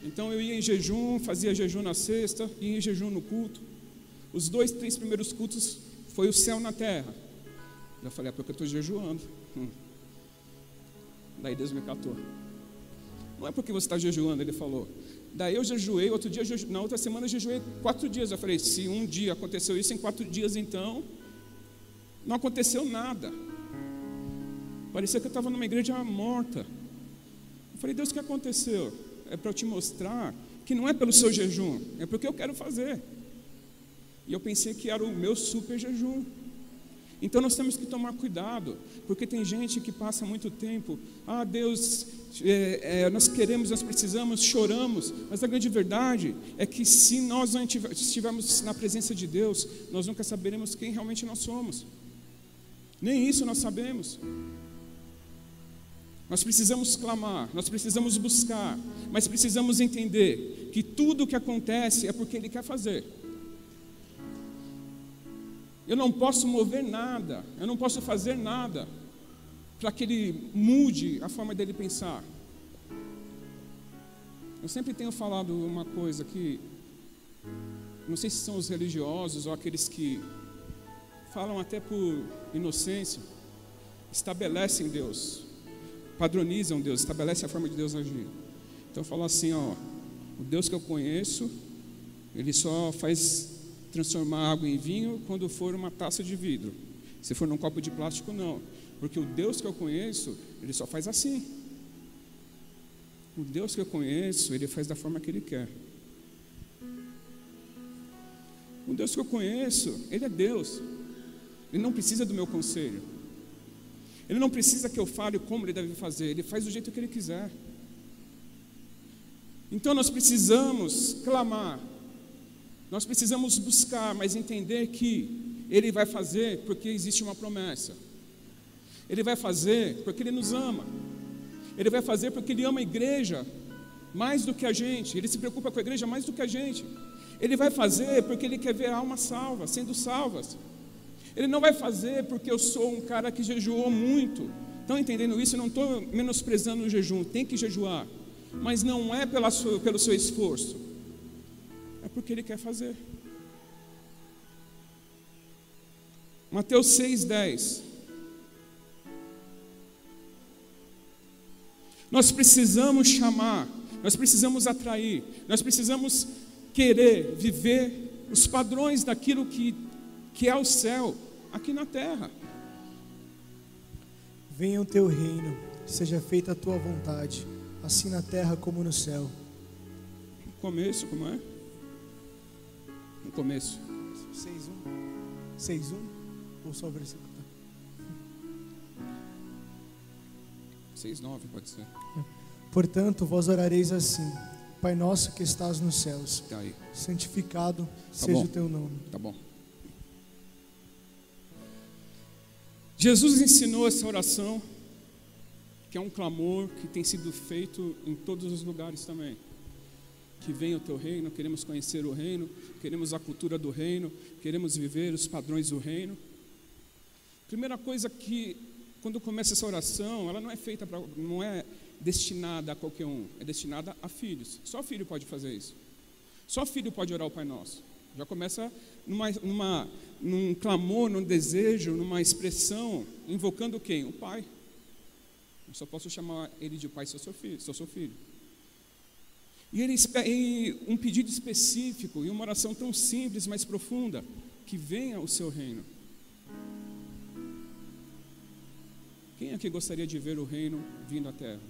Então eu ia em jejum, fazia jejum na sexta, ia em jejum no culto. Os 2, 3 primeiros cultos foi o céu na terra. Eu falei, é porque eu estou jejuando. Daí Deus me catou. Não é porque você está jejuando, ele falou. Daí eu jejuei, na outra semana eu jejuei 4 dias. Eu falei, se um dia aconteceu isso, em 4 dias então, não aconteceu nada. Parecia que eu estava numa igreja morta. Eu falei, Deus, o que aconteceu? É para eu te mostrar que não é pelo seu jejum, é porque eu quero fazer. E eu pensei que era o meu super jejum. Então nós temos que tomar cuidado, porque tem gente que passa muito tempo, Deus, nós queremos, nós precisamos, choramos, mas a grande verdade é que se nós não estivermos na presença de Deus, nós nunca saberemos quem realmente nós somos. Nem isso nós sabemos. Nós precisamos clamar, nós precisamos buscar, mas precisamos entender que tudo o que acontece é porque Ele quer fazer. Eu não posso mover nada, eu não posso fazer nada para que Ele mude a forma dele pensar. Eu sempre tenho falado uma coisa que, não sei se são os religiosos ou aqueles que falam até por inocência, estabelecem Deus, padronizam Deus, estabelecem a forma de Deus agir. Então eu falo assim, o Deus que eu conheço, Ele só faz transformar água em vinho quando for uma taça de vidro. Se for num copo de plástico, não. Porque o Deus que eu conheço, Ele só faz assim. O Deus que eu conheço, Ele faz da forma que Ele quer. O Deus que eu conheço, Ele é Deus. Ele não precisa do meu conselho. Ele não precisa que eu fale como Ele deve fazer. Ele faz do jeito que Ele quiser. Então nós precisamos clamar. Nós precisamos buscar, mas entender que Ele vai fazer porque existe uma promessa. Ele vai fazer porque Ele nos ama. Ele vai fazer porque Ele ama a igreja mais do que a gente. Ele se preocupa com a igreja mais do que a gente. Ele vai fazer porque Ele quer ver almas salvas, sendo salvas. Ele não vai fazer porque eu sou um cara que jejuou muito. Estão entendendo isso? Eu não estou menosprezando o jejum, tem que jejuar. Mas não é pelo seu esforço. é porque Ele quer fazer. Mateus 6:10. Nós precisamos chamar, nós precisamos atrair, nós precisamos querer viver os padrões daquilo que é o céu aqui na terra. Venha o teu reino, seja feita a tua vontade, assim na terra como no céu. No começo, como é? No começo. 6:1 ou só o versículo? 6:9 pode ser. Portanto, vós orareis assim: Pai nosso que estás nos céus, Tá aí. santificado Tá seja bom. o teu nome. Tá bom. Jesus ensinou essa oração, que é um clamor que tem sido feito em todos os lugares também. Que venha o teu reino, queremos conhecer o reino, queremos a cultura do reino, queremos viver os padrões do reino. Primeira coisa que, quando começa essa oração, ela não é feita para, não é destinada a qualquer um, é destinada a filhos. Só filho pode fazer isso. Só filho pode orar o Pai Nosso. Já começa num clamor, num desejo, numa expressão, invocando quem? O Pai. Eu só posso chamar ele de Pai se eu sou seu filho. E um pedido específico e uma oração tão simples, mas profunda, que venha o seu reino. Quem aqui gostaria de ver o reino vindo à terra?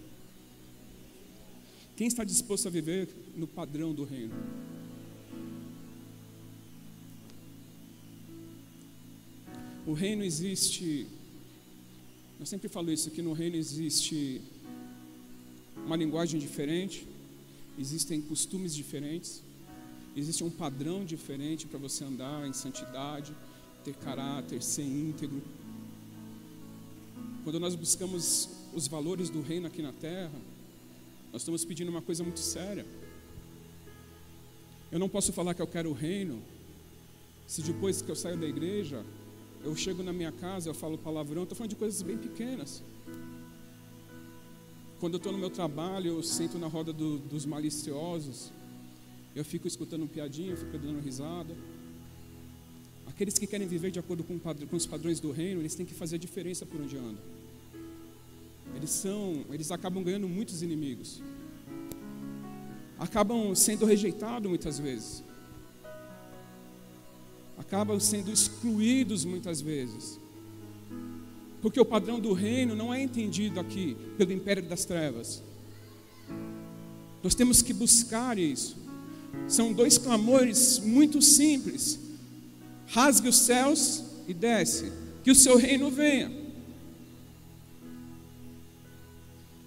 Quem está disposto a viver no padrão do reino? O reino existe, eu sempre falo isso, que no reino existe uma linguagem diferente, existem costumes diferentes, existe um padrão diferente para você andar em santidade, ter caráter, ser íntegro. Quando nós buscamos os valores do reino aqui na terra, nós estamos pedindo uma coisa muito séria. Eu não posso falar que eu quero o reino, se depois que eu saio da igreja, eu chego na minha casa, eu falo palavrão, estou falando de coisas bem pequenas. Quando eu estou no meu trabalho, eu sento na roda dos maliciosos, eu fico escutando piadinha, eu fico dando risada. Aqueles que querem viver de acordo com os padrões do reino, eles têm que fazer a diferença por onde andam. Eles acabam ganhando muitos inimigos. Acabam sendo rejeitados muitas vezes. Acabam sendo excluídos muitas vezes. Porque o padrão do reino não é entendido aqui pelo império das trevas. Nós temos que buscar isso. São dois clamores muito simples. Rasgue os céus e desce, que o seu reino venha.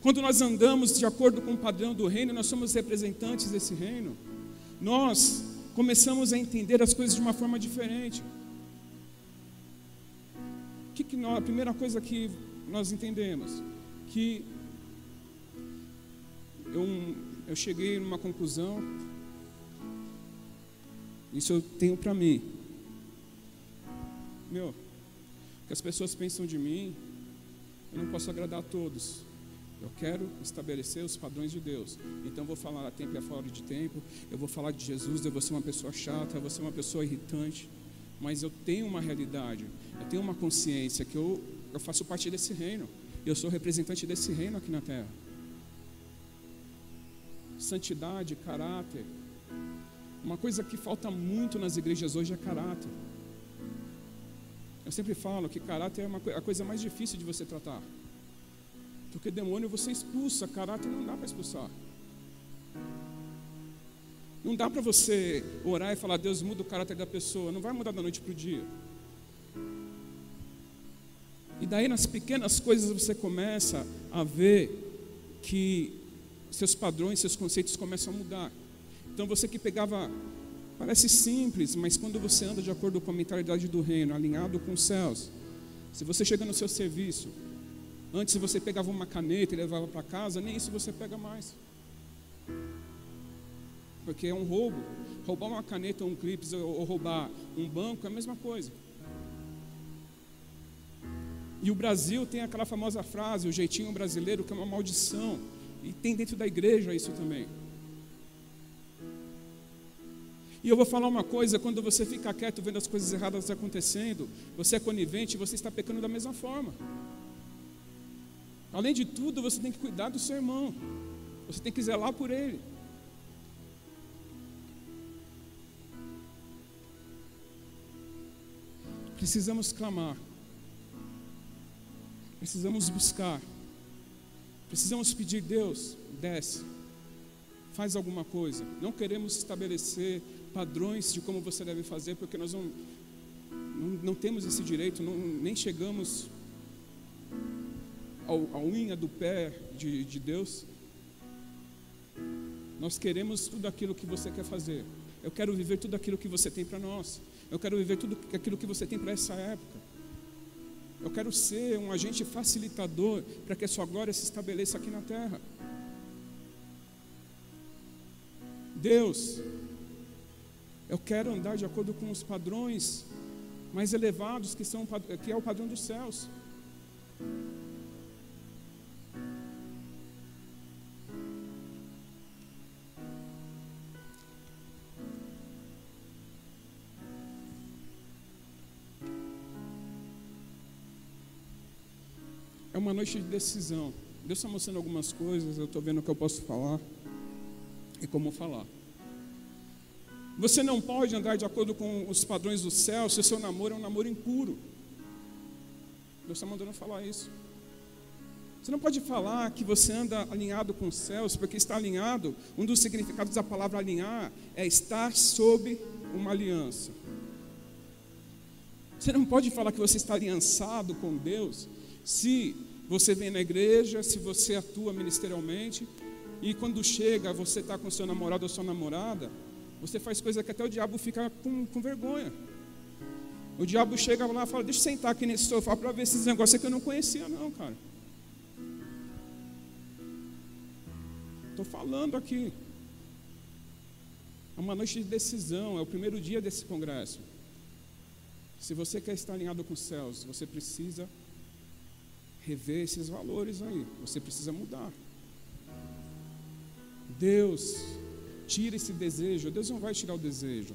Quando nós andamos de acordo com o padrão do reino, nós somos representantes desse reino. Nós começamos a entender as coisas de uma forma diferente. A primeira coisa que nós entendemos, que eu cheguei numa conclusão, isso eu tenho para mim. O que as pessoas pensam de mim, eu não posso agradar a todos. Eu quero estabelecer os padrões de Deus. Então eu vou falar a tempo e a fora de tempo, eu vou falar de Jesus, eu vou ser uma pessoa chata, eu vou ser uma pessoa irritante. Mas eu tenho uma realidade, eu tenho uma consciência que eu faço parte desse reino. Eu sou representante desse reino aqui na terra. Santidade, caráter. Uma coisa que falta muito nas igrejas hoje é caráter. Eu sempre falo que caráter é a coisa mais difícil de você tratar. Porque demônio você expulsa, caráter não dá para expulsar. Não dá para você orar e falar, Deus muda o caráter da pessoa. Não vai mudar da noite para o dia. E daí nas pequenas coisas você começa a ver que seus padrões, seus conceitos começam a mudar. Então você que pegava, parece simples, mas quando você anda de acordo com a mentalidade do reino, alinhado com os céus, se você chega no seu serviço, antes você pegava uma caneta e levava para casa, nem isso você pega mais. Porque é um roubo. Roubar uma caneta ou um clipe ou roubar um banco é a mesma coisa. E o Brasil tem aquela famosa frase, o jeitinho brasileiro, que é uma maldição. E tem dentro da igreja isso também. E eu vou falar uma coisa: quando você fica quieto vendo as coisas erradas acontecendo, você é conivente, você está pecando da mesma forma. Além de tudo, você tem que cuidar do seu irmão, você tem que zelar por ele. Precisamos clamar, precisamos buscar, precisamos pedir: Deus, desce, faz alguma coisa. Não queremos estabelecer padrões de como você deve fazer, porque nós não temos esse direito, nem chegamos à unha do pé de Deus. Nós queremos tudo aquilo que você quer fazer. Eu quero viver tudo aquilo que você tem para nós. Eu quero viver tudo aquilo que você tem para essa época. Eu quero ser um agente facilitador para que a sua glória se estabeleça aqui na terra. Deus, eu quero andar de acordo com os padrões mais elevados que é o padrão dos céus. É uma noite de decisão. Deus está mostrando algumas coisas, eu estou vendo o que eu posso falar e como falar. Você não pode andar de acordo com os padrões do céu se o seu namoro é um namoro impuro. Deus está mandando falar isso. Você não pode falar que você anda alinhado com os céus, porque está alinhado, um dos significados da palavra alinhar é estar sob uma aliança. Você não pode falar que você está aliançado com Deus se você vem na igreja, se você atua ministerialmente, e quando chega, você está com seu namorado ou sua namorada, você faz coisa que até o diabo fica com vergonha. O diabo chega lá e fala: deixa eu sentar aqui nesse sofá para ver esses negócios que eu não conhecia não, cara. Estou falando aqui. É uma noite de decisão, é o primeiro dia desse congresso. Se você quer estar alinhado com os céus, você precisa rever esses valores aí, você precisa mudar. Deus tira esse desejo. Deus não vai tirar o desejo,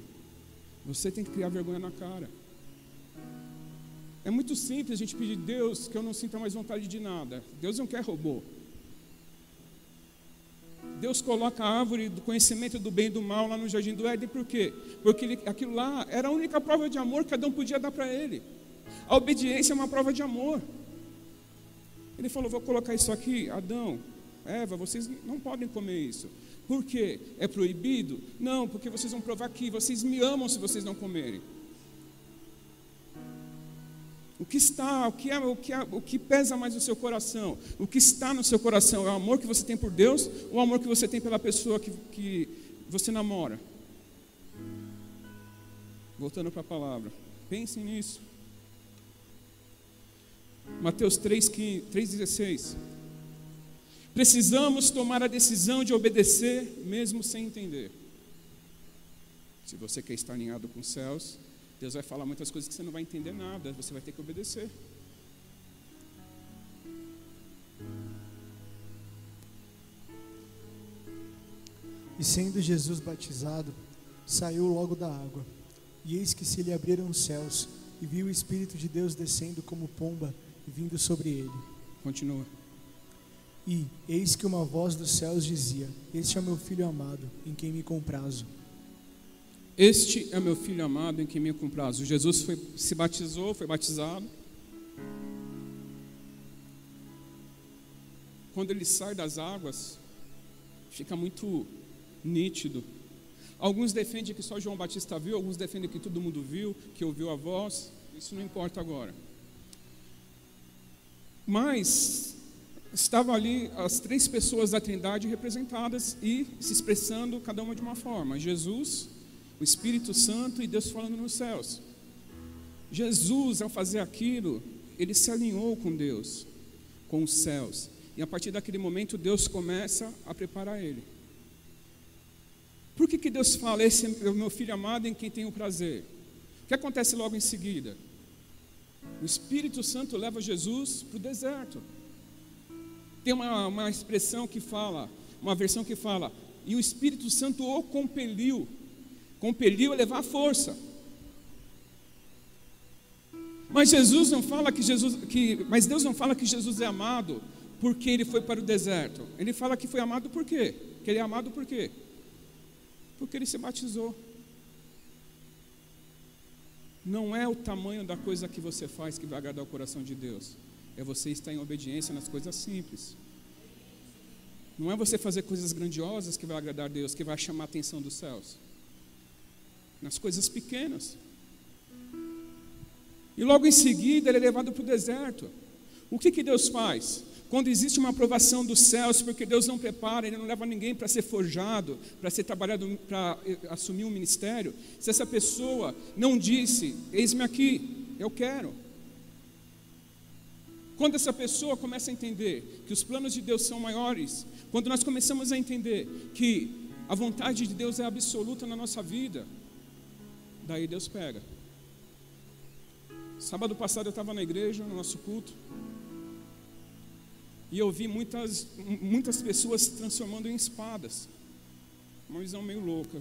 você tem que criar vergonha na cara. É muito simples a gente pedir: Deus, que eu não sinta mais vontade de nada. Deus não quer robô. Deus coloca a árvore do conhecimento do bem e do mal lá no jardim do Éden, por quê? Porque aquilo lá era a única prova de amor que Adão podia dar para ele. A obediência é uma prova de amor. Ele falou: vou colocar isso aqui, Adão, Eva, vocês não podem comer isso. Por quê? É proibido? Não, porque vocês vão provar que vocês me amam se vocês não comerem. O que pesa mais no seu coração? O que está no seu coração é o amor que você tem por Deus ou o amor que você tem pela pessoa que você namora? Voltando para a palavra, pensem nisso. Mateus 3,16. Precisamos tomar a decisão de obedecer mesmo sem entender. Se você quer estar alinhado com os céus, Deus vai falar muitas coisas que você não vai entender nada, você vai ter que obedecer. E sendo Jesus batizado, saiu logo da água. E eis que se lhe abriram os céus, e viu o Espírito de Deus descendo como pomba e vindo sobre ele. Continua. E eis que uma voz dos céus dizia: este é o meu filho amado, em quem me comprazo. Este é o meu filho amado, em quem me comprazo. Jesus se batizou, foi batizado. Quando ele sai das águas, fica muito nítido. Alguns defendem que só João Batista viu, alguns defendem que todo mundo viu, que ouviu a voz. Isso não importa agora. Mas estavam ali as três pessoas da Trindade representadas e se expressando cada uma de uma forma: Jesus, o Espírito Santo e Deus falando nos céus. Jesus, ao fazer aquilo, ele se alinhou com Deus, com os céus. E a partir daquele momento, Deus começa a preparar ele. Por que Deus fala: esse é o meu filho amado em quem tenho prazer? O que acontece logo em seguida? O Espírito Santo leva Jesus para o deserto. Tem uma expressão que fala, uma versão que fala: e o Espírito Santo o compeliu compeliu a levar a força. Mas Jesus não fala mas Deus não fala que Jesus é amado porque ele foi para o deserto. Ele fala que foi amado por quê? Que ele é amado por quê? Porque ele se batizou. Não é o tamanho da coisa que você faz que vai agradar o coração de Deus. É você estar em obediência nas coisas simples. Não é você fazer coisas grandiosas que vai agradar a Deus, que vai chamar a atenção dos céus. Nas coisas pequenas. E logo em seguida ele é levado para o deserto. O que Deus faz? Quando existe uma aprovação dos céus, porque Deus não prepara, Ele não leva ninguém para ser forjado, para ser trabalhado, para assumir um ministério, se essa pessoa não disse, eis-me aqui, eu quero. Quando essa pessoa começa a entender que os planos de Deus são maiores, quando nós começamos a entender que a vontade de Deus é absoluta na nossa vida, daí Deus pega. Sábado passado eu estava na igreja, no nosso culto, e eu vi muitas pessoas se transformando em espadas. Uma visão meio louca.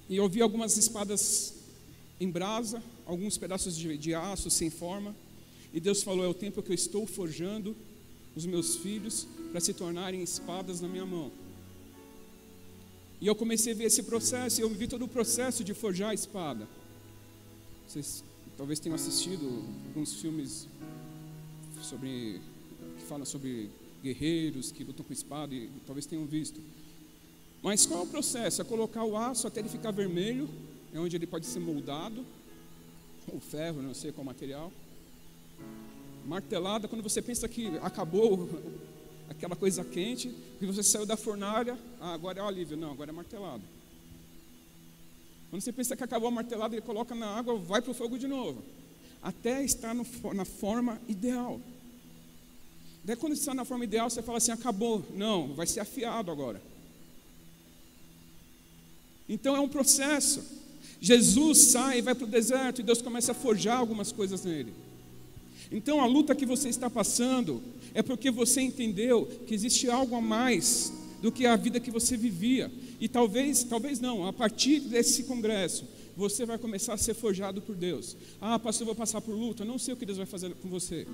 E eu vi algumas espadas em brasa, alguns pedaços de aço sem forma. E Deus falou, é o tempo que eu estou forjando os meus filhos para se tornarem espadas na minha mão. E eu comecei a ver esse processo, e eu vi todo o processo de forjar a espada. Vocês talvez tenham assistido alguns filmes que falam sobre guerreiros que lutam com espada, e talvez tenham visto. Mas qual é o processo? É colocar o aço até ele ficar vermelho, é onde ele pode ser moldado, ou ferro, não sei qual material. Martelada, quando você pensa que acabou aquela coisa quente, que você saiu da fornalha, agora é o alívio, não, agora é martelado. Quando você pensa que acabou a martelada, ele coloca na água, vai para o fogo de novo, até estar na forma ideal. Daí quando está na forma ideal, você fala assim, acabou. Não, vai ser afiado agora. Então é um processo. Jesus sai e vai para o deserto, e Deus começa a forjar algumas coisas nele. Então a luta que você está passando, é porque você entendeu que existe algo a mais do que a vida que você vivia. E talvez não, a partir desse congresso, você vai começar a ser forjado por Deus. Ah, pastor, eu vou passar por luta, eu não sei o que Deus vai fazer com você.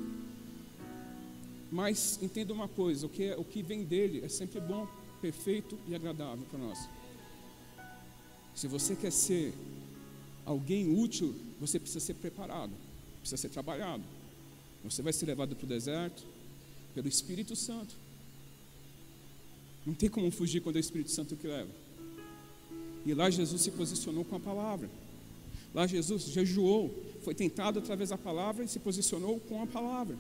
Mas entenda uma coisa, o que vem dele é sempre bom, perfeito e agradável para nós. Se você quer ser alguém útil, você precisa ser preparado, precisa ser trabalhado. Você vai ser levado para o deserto pelo Espírito Santo. Não tem como fugir quando é o Espírito Santo que leva. E lá Jesus se posicionou com a palavra. Lá Jesus jejuou, foi tentado através da palavra e se posicionou com a palavra.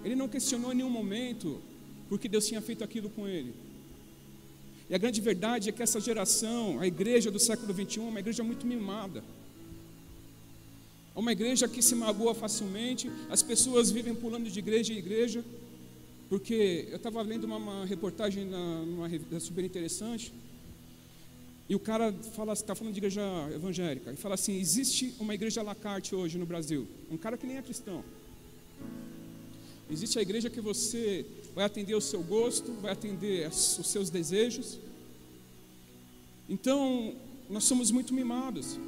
Ele não questionou em nenhum momento porque Deus tinha feito aquilo com ele. E a grande verdade é que essa geração, a igreja do século 21, é uma igreja muito mimada. É uma igreja que se magoa facilmente, as pessoas vivem pulando de igreja em igreja. Porque eu estava lendo uma reportagem numa revista super interessante, e o cara está falando de igreja evangélica, e fala assim, existe uma igreja à la carte hoje no Brasil, um cara que nem é cristão. Existe a igreja que você vai atender o seu gosto, vai atender os seus desejos. Então, nós somos muito mimados.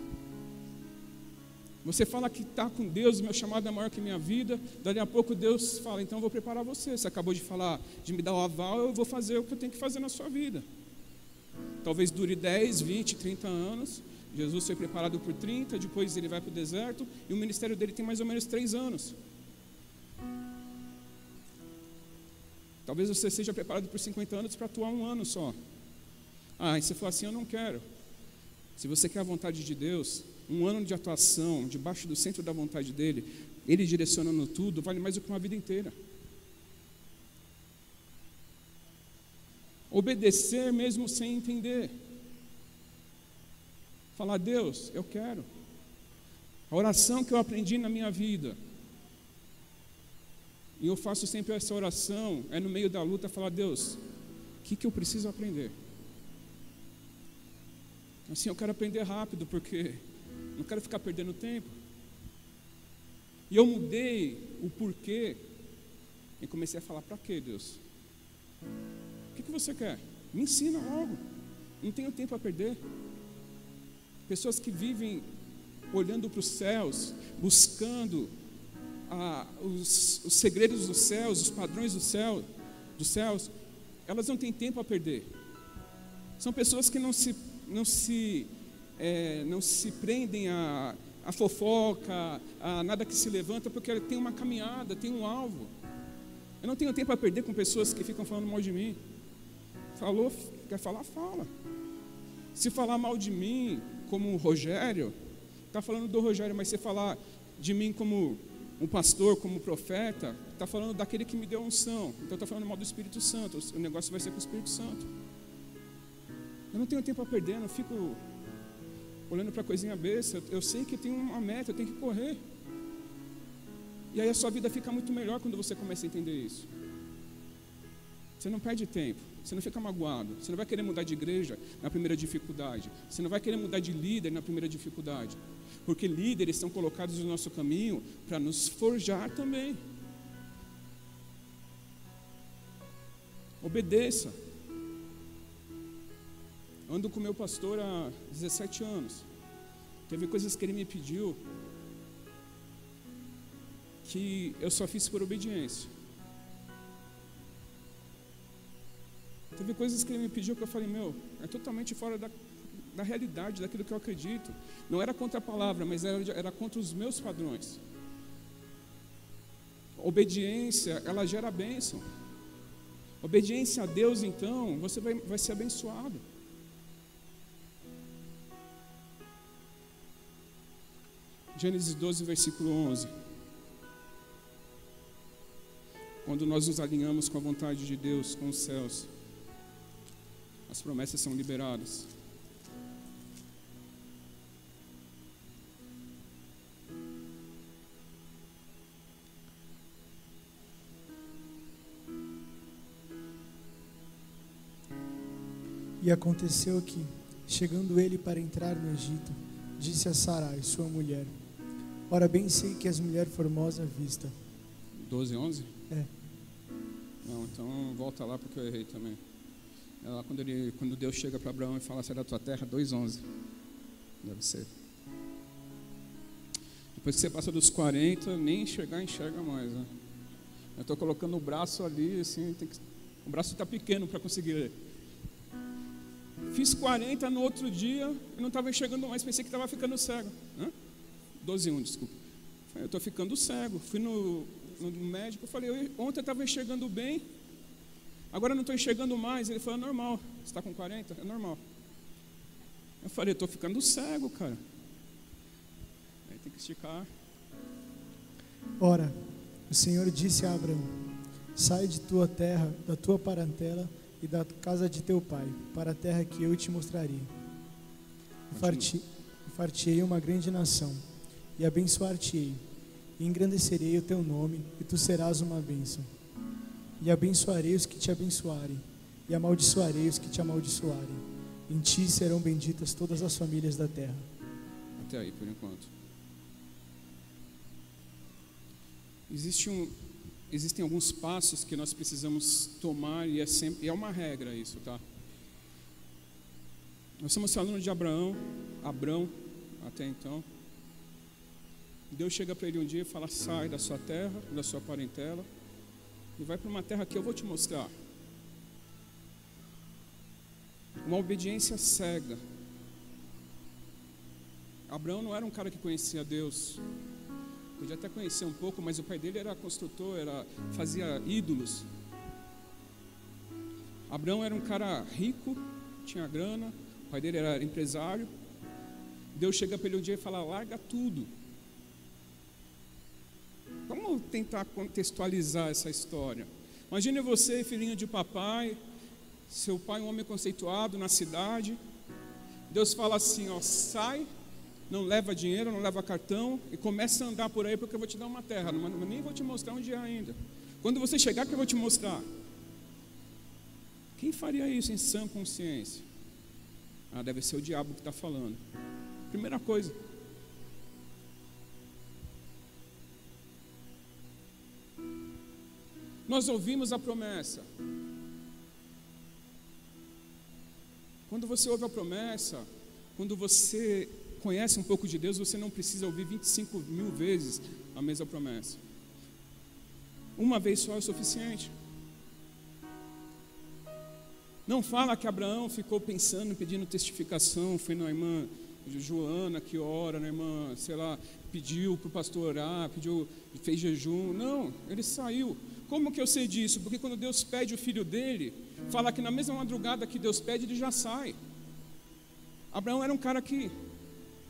Você fala que está com Deus, meu chamado é maior que minha vida. Dali a pouco Deus fala, então eu vou preparar você. Você acabou de falar, de me dar o aval, eu vou fazer o que eu tenho que fazer na sua vida. Talvez dure 10, 20, 30 anos. Jesus foi preparado por 30, depois ele vai para o deserto, e o ministério dele tem mais ou menos 3 anos. Talvez você seja preparado por 50 anos para atuar 1 ano só. Ah, e você fala assim, eu não quero. Se você quer a vontade de Deus, 1 ano de atuação, debaixo do centro da vontade dele, ele direcionando tudo, vale mais do que uma vida inteira. Obedecer mesmo sem entender. Falar, Deus, eu quero. A oração que eu aprendi na minha vida, e eu faço sempre essa oração, é no meio da luta, falar, Deus, o que eu preciso aprender? Assim, eu quero aprender rápido, porque não quero ficar perdendo tempo. E eu mudei o porquê e comecei a falar, para quê, Deus? O que você quer? Me ensina logo. Não tenho tempo a perder. Pessoas que vivem olhando para os céus, buscando os segredos dos céus, os padrões dos céus, elas não têm tempo a perder. São pessoas que não se prendem a fofoca, a nada que se levanta, porque tem uma caminhada, tem um alvo. Eu não tenho tempo a perder com pessoas que ficam falando mal de mim. Falou, quer falar, fala. Se falar mal de mim, como o Rogério, está falando do Rogério, mas se falar de mim como um pastor, como profeta, está falando daquele que me deu a unção. Então está falando mal do Espírito Santo. O negócio vai ser com o Espírito Santo. Eu não tenho tempo a perder, não fico olhando para coisinha besta. Eu sei que eu tenho uma meta, eu tenho que correr. E aí a sua vida fica muito melhor quando você começa a entender isso. Você não perde tempo, você não fica magoado, você não vai querer mudar de igreja na primeira dificuldade, você não vai querer mudar de líder na primeira dificuldade, porque líderes são colocados no nosso caminho para nos forjar também. Obedeça. Ando com o meu pastor há 17 anos. Teve coisas que ele me pediu que eu só fiz por obediência. Teve coisas que ele me pediu que eu falei, é totalmente fora da realidade, daquilo que eu acredito. Não era contra a palavra, mas era contra os meus padrões. Obediência, ela gera bênção. Obediência a Deus, então, você vai ser abençoado. Gênesis 12, versículo 11. Quando nós nos alinhamos com a vontade de Deus, com os céus, as promessas são liberadas. E aconteceu que, chegando ele para entrar no Egito, disse a Sarai, sua mulher: ora bem sei que és mulher formosa à vista. 12, 11? É. Não, então volta lá porque eu errei também. É lá quando Deus chega para Abraão e fala, sai da tua terra, 2:11. Deve ser. Depois que você passa dos 40, nem enxerga mais, né? Eu estou colocando o braço ali, assim, o braço está pequeno para conseguir ler. Fiz 40 no outro dia, eu não estava enxergando mais, pensei que estava ficando cego. 12:1, desculpa. Eu estou ficando cego. Fui no médico, falei, ontem eu estava enxergando bem, agora não estou enxergando mais. Ele falou, é normal. Você está com 40? É normal. Eu falei, eu estou ficando cego, cara. Aí tem que esticar. Ora, o Senhor disse a Abraão: sai de tua terra, da tua parentela e da casa de teu pai, para a terra que eu te mostrarei. Far-te-ei uma grande nação, e abençoar-te-ei, e engrandecerei o teu nome, e tu serás uma bênção. E abençoarei os que te abençoarem, e amaldiçoarei os que te amaldiçoarem. Em ti serão benditas todas as famílias da terra. Até aí, por enquanto. Existem alguns passos que nós precisamos tomar, e é uma regra isso, tá? Nós estamos falando de Abrão, até então. Deus chega para ele um dia e fala, sai da sua terra, da sua parentela, e vai para uma terra que eu vou te mostrar. Uma obediência cega. Abraão não era um cara que conhecia Deus. Podia até conhecer um pouco, mas o pai dele era construtor, fazia ídolos. Abraão era um cara rico, tinha grana, o pai dele era empresário. Deus chega para ele um dia e fala, larga tudo. Vamos tentar contextualizar essa história. Imagine você, filhinho de papai, seu pai um homem conceituado na cidade. Deus fala assim, sai, não leva dinheiro, não leva cartão, e começa a andar por aí porque eu vou te dar uma terra, mas nem vou te mostrar onde é ainda. Quando você chegar que eu vou te mostrar. Quem faria isso em sã consciência? Deve ser o diabo que está falando. Primeira coisa. Nós ouvimos a promessa. Quando você ouve a promessa, quando você conhece um pouco de Deus, você não precisa ouvir 25.000 vezes a mesma promessa. Uma vez só é o suficiente. Não fala que Abraão ficou pensando, pedindo testificação, foi na irmã Joana que ora, na irmã, sei lá, pediu para o pastor orar, fez jejum. Não, ele saiu. Como que eu sei disso? Porque quando Deus pede o filho dele, fala que na mesma madrugada que Deus pede, ele já sai. Abraão era um cara que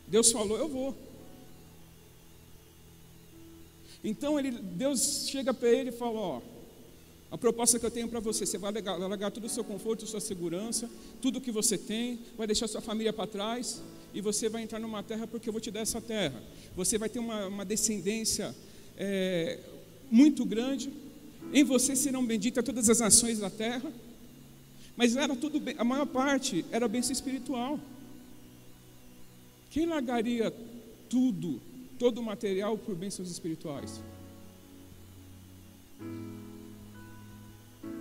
Deus falou, eu vou. Então Deus chega para ele e fala, ó, a proposta que eu tenho para você, você vai largar todo o seu conforto, sua segurança, tudo que você tem, vai deixar sua família para trás, e você vai entrar numa terra porque eu vou te dar essa terra. Você vai ter uma descendência muito grande, em você serão benditas todas as nações da terra, mas era tudo bem, a maior parte era bênção espiritual. Quem largaria tudo, todo o material por bênçãos espirituais?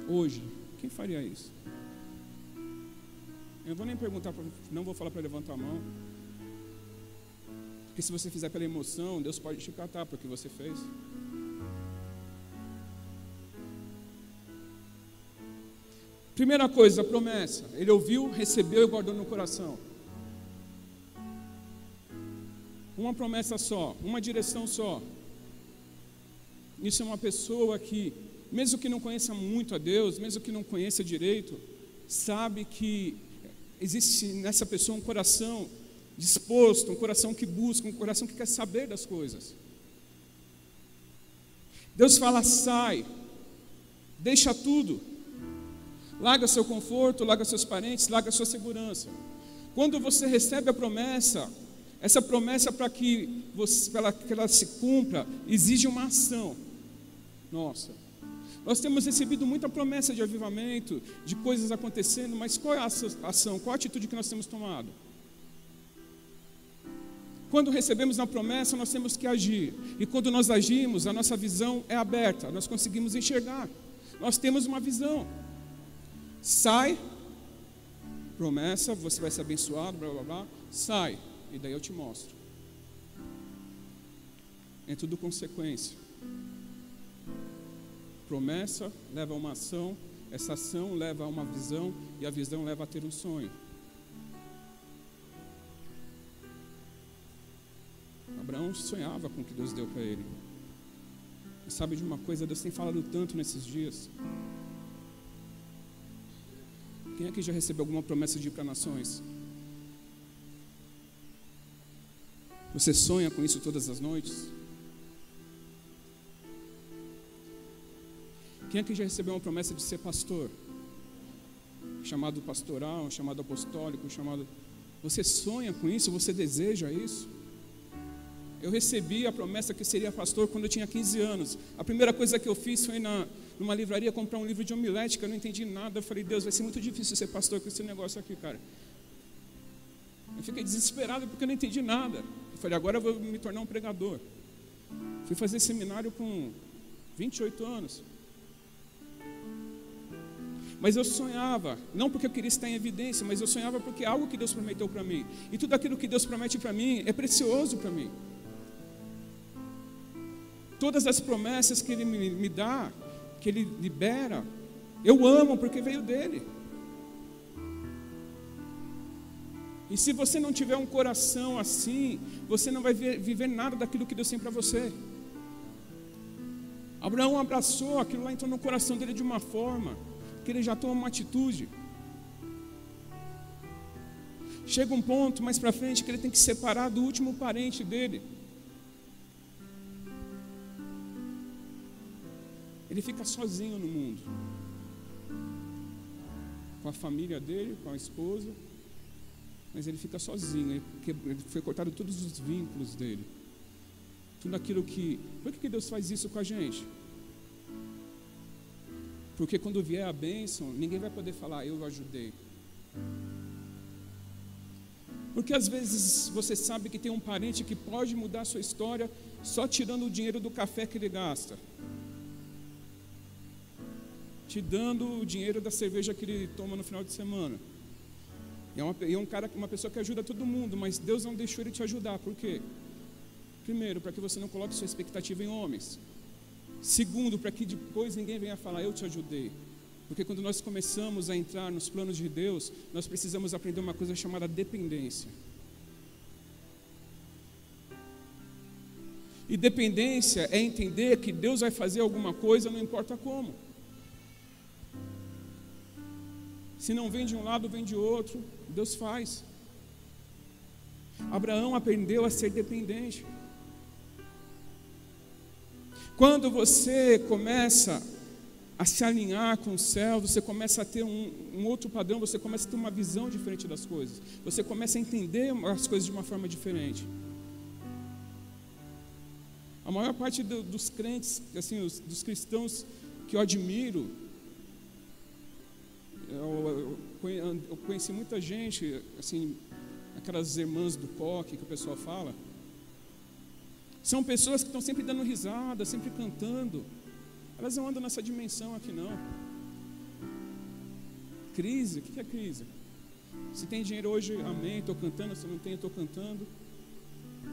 Hoje, quem faria isso? Eu não vou nem perguntar, não vou falar para levantar a mão, porque se você fizer pela emoção, Deus pode te catar porque você fez. Primeira coisa, a promessa. Ele ouviu, recebeu e guardou no coração. Uma promessa só, uma direção só. Isso é uma pessoa que, mesmo que não conheça muito a Deus, mesmo que não conheça direito, sabe que existe nessa pessoa um coração disposto, um coração que busca, um coração que quer saber das coisas. Deus fala, sai, deixa tudo, larga seu conforto, larga seus parentes, larga sua segurança. Quando você recebe a promessa, essa promessa para que ela se cumpra, exige uma ação. Nossa, nós temos recebido muita promessa de avivamento, de coisas acontecendo, mas qual é a ação, qual a atitude que nós temos tomado? Quando recebemos uma promessa, nós temos que agir, e quando nós agimos, a nossa visão é aberta, nós conseguimos enxergar, nós temos uma visão. Sai, promessa, você vai ser abençoado, blá blá blá, sai, e daí eu te mostro. É tudo consequência. Promessa leva a uma ação, essa ação leva a uma visão, e a visão leva a ter um sonho. Abraão sonhava com o que Deus deu para ele. E sabe de uma coisa, Deus tem falado tanto nesses dias. Quem aqui já recebeu alguma promessa de ir para nações? Você sonha com isso todas as noites? Quem aqui já recebeu uma promessa de ser pastor? Chamado pastoral, chamado apostólico, chamado... Você sonha com isso? Você deseja isso? Eu recebi a promessa que seria pastor quando eu tinha 15 anos. A primeira coisa que eu fiz foi numa livraria comprar um livro de homilética. Eu não entendi nada. Eu falei, Deus, vai ser muito difícil ser pastor com esse negócio aqui, cara. Eu fiquei desesperado porque eu não entendi nada. Eu falei, agora eu vou me tornar um pregador. Fui fazer seminário com 28 anos. Mas eu sonhava, não porque eu queria estar em evidência, mas eu sonhava porque é algo que Deus prometeu para mim. E tudo aquilo que Deus promete para mim é precioso para mim. Todas as promessas que Ele me dá, que Ele libera, eu amo porque veio dEle. E se você não tiver um coração assim, você não vai viver nada daquilo que Deus tem para você. Abraão abraçou, aquilo lá entrou no coração dele de uma forma que ele já toma uma atitude. Chega um ponto mais para frente que ele tem que se separar do último parente dele. Ele fica sozinho no mundo, com a família dele, com a esposa, mas ele fica sozinho, ele foi cortado todos os vínculos dele, tudo aquilo que... Por que Deus faz isso com a gente? Porque quando vier a bênção, ninguém vai poder falar, eu ajudei. Porque às vezes você sabe que tem um parente que pode mudar a sua história só tirando o dinheiro do café que ele gasta, te dando o dinheiro da cerveja que ele toma no final de semana. E é uma pessoa que ajuda todo mundo, mas Deus não deixou ele te ajudar. Por quê? Primeiro, para que você não coloque sua expectativa em homens. Segundo, para que depois ninguém venha falar, eu te ajudei. Porque quando nós começamos a entrar nos planos de Deus, nós precisamos aprender uma coisa chamada dependência. E dependência é entender que Deus vai fazer alguma coisa, não importa como. Se não vem de um lado, vem de outro, Deus faz. Abraão aprendeu a ser dependente. Quando você começa a se alinhar com o céu, você começa a ter um outro padrão, você começa a ter uma visão diferente das coisas. Você começa a entender as coisas de uma forma diferente. A maior parte dos crentes, assim, dos cristãos que eu admiro, eu conheci muita gente, assim, aquelas irmãs do coque que o pessoal fala, são pessoas que estão sempre dando risada, sempre cantando. Elas não andam nessa dimensão aqui não. Crise, o que é crise? Se tem dinheiro hoje, amém, estou cantando. Se não tem, estou cantando.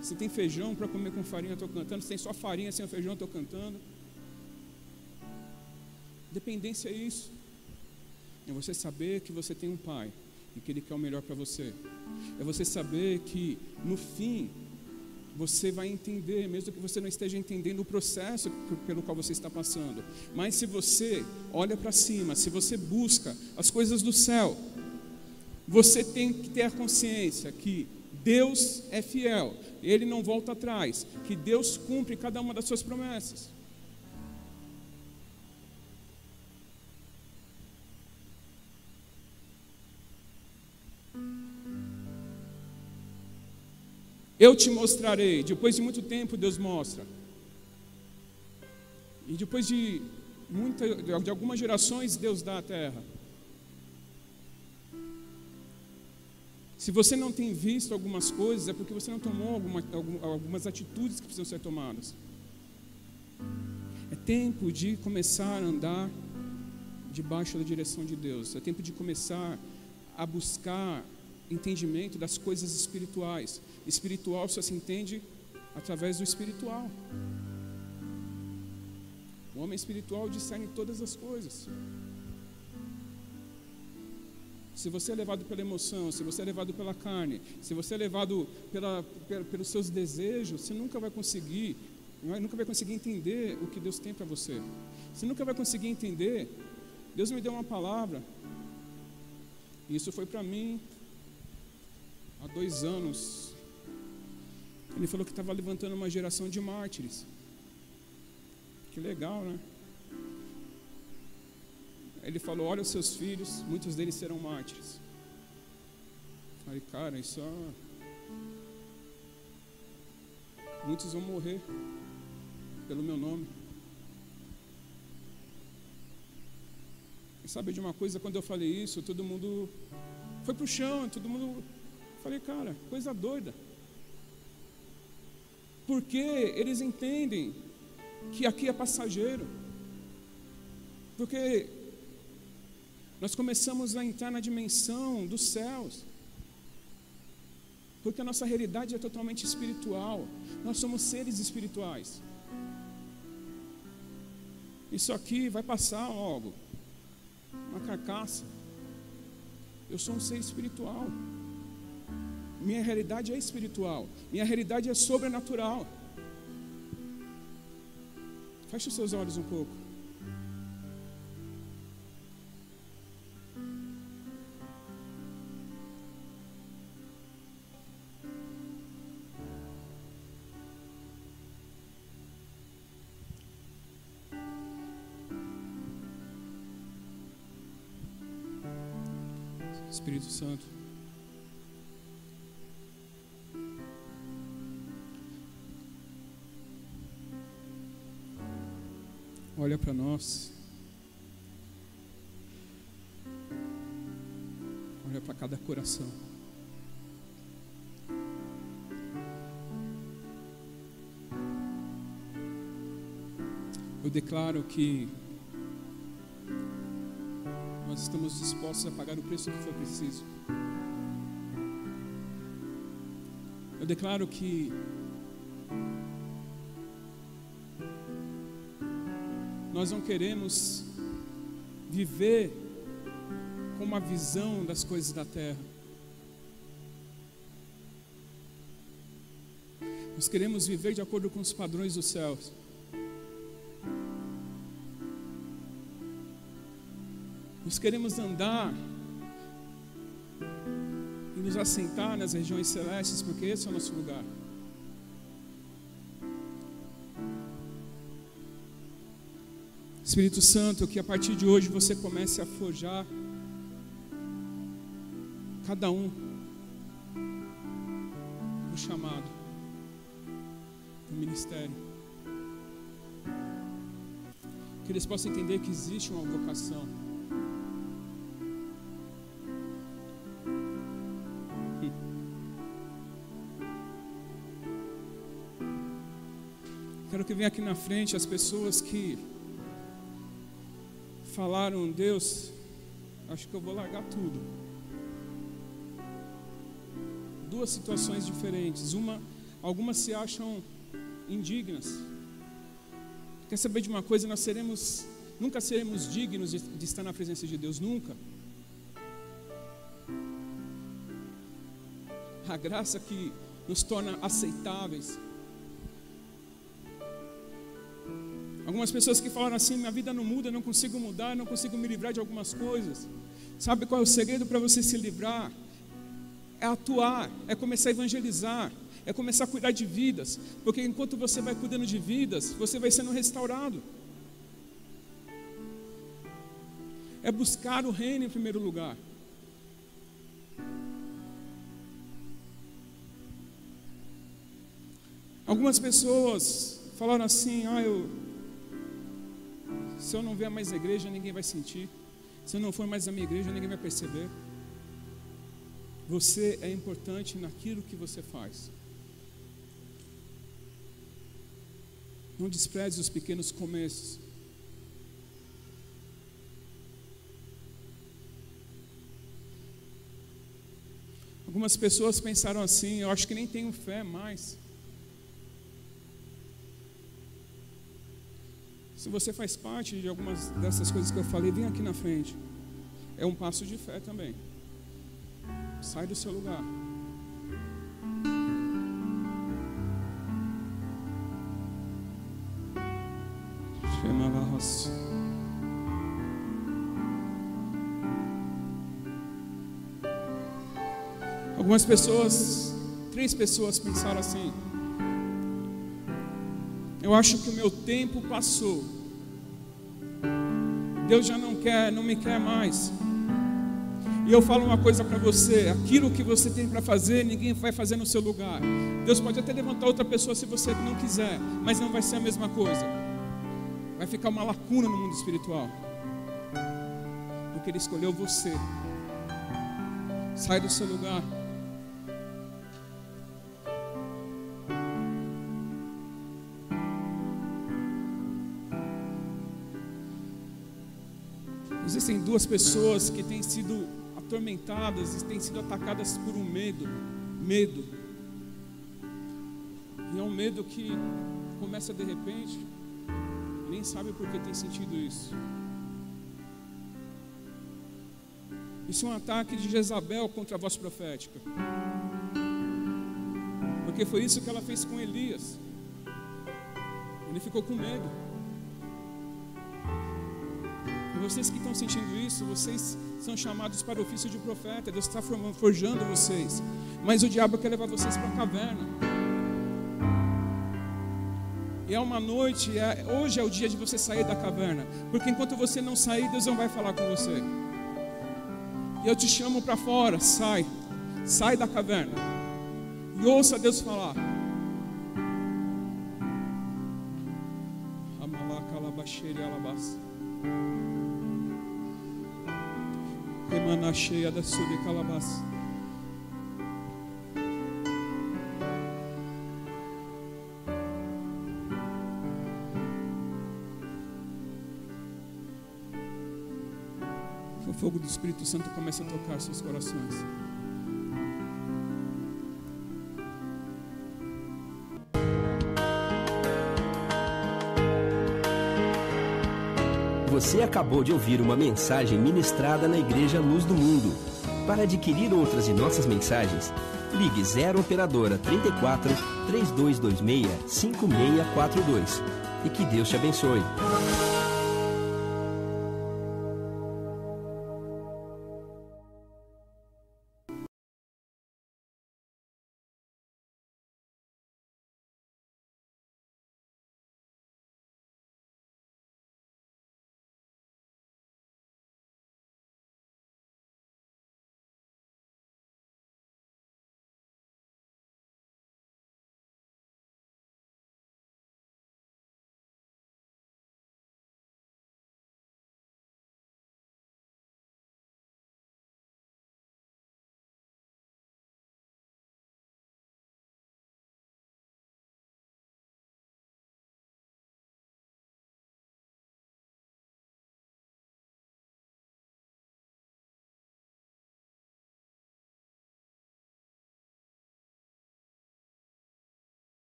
Se tem feijão para comer com farinha, estou cantando. Se tem só farinha sem feijão, estou cantando. Dependência é isso. É você saber que você tem um pai e que ele quer o melhor para você. É você saber que no fim você vai entender, mesmo que você não esteja entendendo o processo pelo qual você está passando. Mas se você olha para cima, se você busca as coisas do céu, você tem que ter a consciência que Deus é fiel, Ele não volta atrás, que Deus cumpre cada uma das suas promessas. Eu te mostrarei. Depois de muito tempo Deus mostra. E depois de algumas gerações Deus dá a terra. Se você não tem visto algumas coisas, é porque você não tomou algumas atitudes que precisam ser tomadas. É tempo de começar a andar debaixo da direção de Deus. É tempo de começar a buscar entendimento das coisas espirituais. Espiritual só se entende através do espiritual. O homem espiritual discerne todas as coisas. Se você é levado pela emoção, se você é levado pela carne, se você é levado pelos seus desejos, você nunca vai conseguir entender o que Deus tem para você. Você nunca vai conseguir entender. Deus me deu uma palavra, e isso foi para mim há 2 anos. Ele falou que estava levantando uma geração de mártires. Que legal, né? Ele falou, olha os seus filhos, muitos deles serão mártires. Falei, cara, isso muitos vão morrer pelo meu nome. E sabe de uma coisa, quando eu falei isso, todo mundo foi pro chão, todo mundo... Falei, cara, coisa doida. Porque eles entendem que aqui é passageiro. Porque nós começamos a entrar na dimensão dos céus. Porque a nossa realidade é totalmente espiritual. Nós somos seres espirituais. Isso aqui vai passar logo. Uma carcaça. Eu sou um ser espiritual. Minha realidade é espiritual. Minha realidade é sobrenatural. Feche os seus olhos um pouco. Espírito Santo, olha para nós, olha para cada coração. Eu declaro que nós estamos dispostos a pagar o preço que for preciso. Eu declaro que nós não queremos viver com uma visão das coisas da terra. Nós queremos viver de acordo com os padrões dos céus. Nós queremos andar e nos assentar nas regiões celestes, porque esse é o nosso lugar. Espírito Santo, que a partir de hoje você comece a forjar cada um no chamado, no ministério. Que eles possam entender que existe uma vocação. Quero que venha aqui na frente as pessoas que falaram: Deus, acho que eu vou largar tudo. Duas situações diferentes. Algumas se acham indignas. Quer saber de uma coisa? Nós nunca seremos dignos de estar na presença de Deus, nunca. A graça que nos torna aceitáveis. Algumas pessoas que falaram assim: minha vida não muda, não consigo mudar, não consigo me livrar de algumas coisas. Sabe qual é o segredo para você se livrar? É atuar, é começar a evangelizar, é começar a cuidar de vidas. Porque enquanto você vai cuidando de vidas, você vai sendo restaurado. É buscar o reino em primeiro lugar. Algumas pessoas falaram assim: se eu não vier mais na igreja, ninguém vai sentir. Se eu não for mais na minha igreja, ninguém vai perceber. Você é importante naquilo que você faz. Não despreze os pequenos começos. Algumas pessoas pensaram assim: eu acho que nem tenho fé mais. Se você faz parte de algumas dessas coisas que eu falei, vem aqui na frente. É um passo de fé também. Sai do seu lugar. Algumas pessoas, 3 pessoas pensaram assim: eu acho que o meu tempo passou. Deus já não me quer mais. E eu falo uma coisa para você: aquilo que você tem para fazer, ninguém vai fazer no seu lugar. Deus pode até levantar outra pessoa se você não quiser, mas não vai ser a mesma coisa. Vai ficar uma lacuna no mundo espiritual, porque Ele escolheu você. Sai do seu lugar. Existem 2 pessoas que têm sido atormentadas e têm sido atacadas por um medo. E é um medo que começa de repente, nem sabe por que tem sentido isso. Isso é um ataque de Jezabel contra a voz profética. Porque foi isso que ela fez com Elias. Ele ficou com medo. Vocês que estão sentindo isso, vocês são chamados para o ofício de profeta. Deus está forjando vocês, mas o diabo quer levar vocês para a caverna. E é uma noite, hoje é o dia de você sair da caverna, porque enquanto você não sair, Deus não vai falar com você. E eu te chamo para fora: sai da caverna e ouça Deus falar. Emana cheia da sua calabaça. Que o fogo do Espírito Santo comece a tocar seus corações. Você acabou de ouvir uma mensagem ministrada na Igreja Luz do Mundo. Para adquirir outras de nossas mensagens, ligue 0 Operadora 34 3226 5642. E que Deus te abençoe.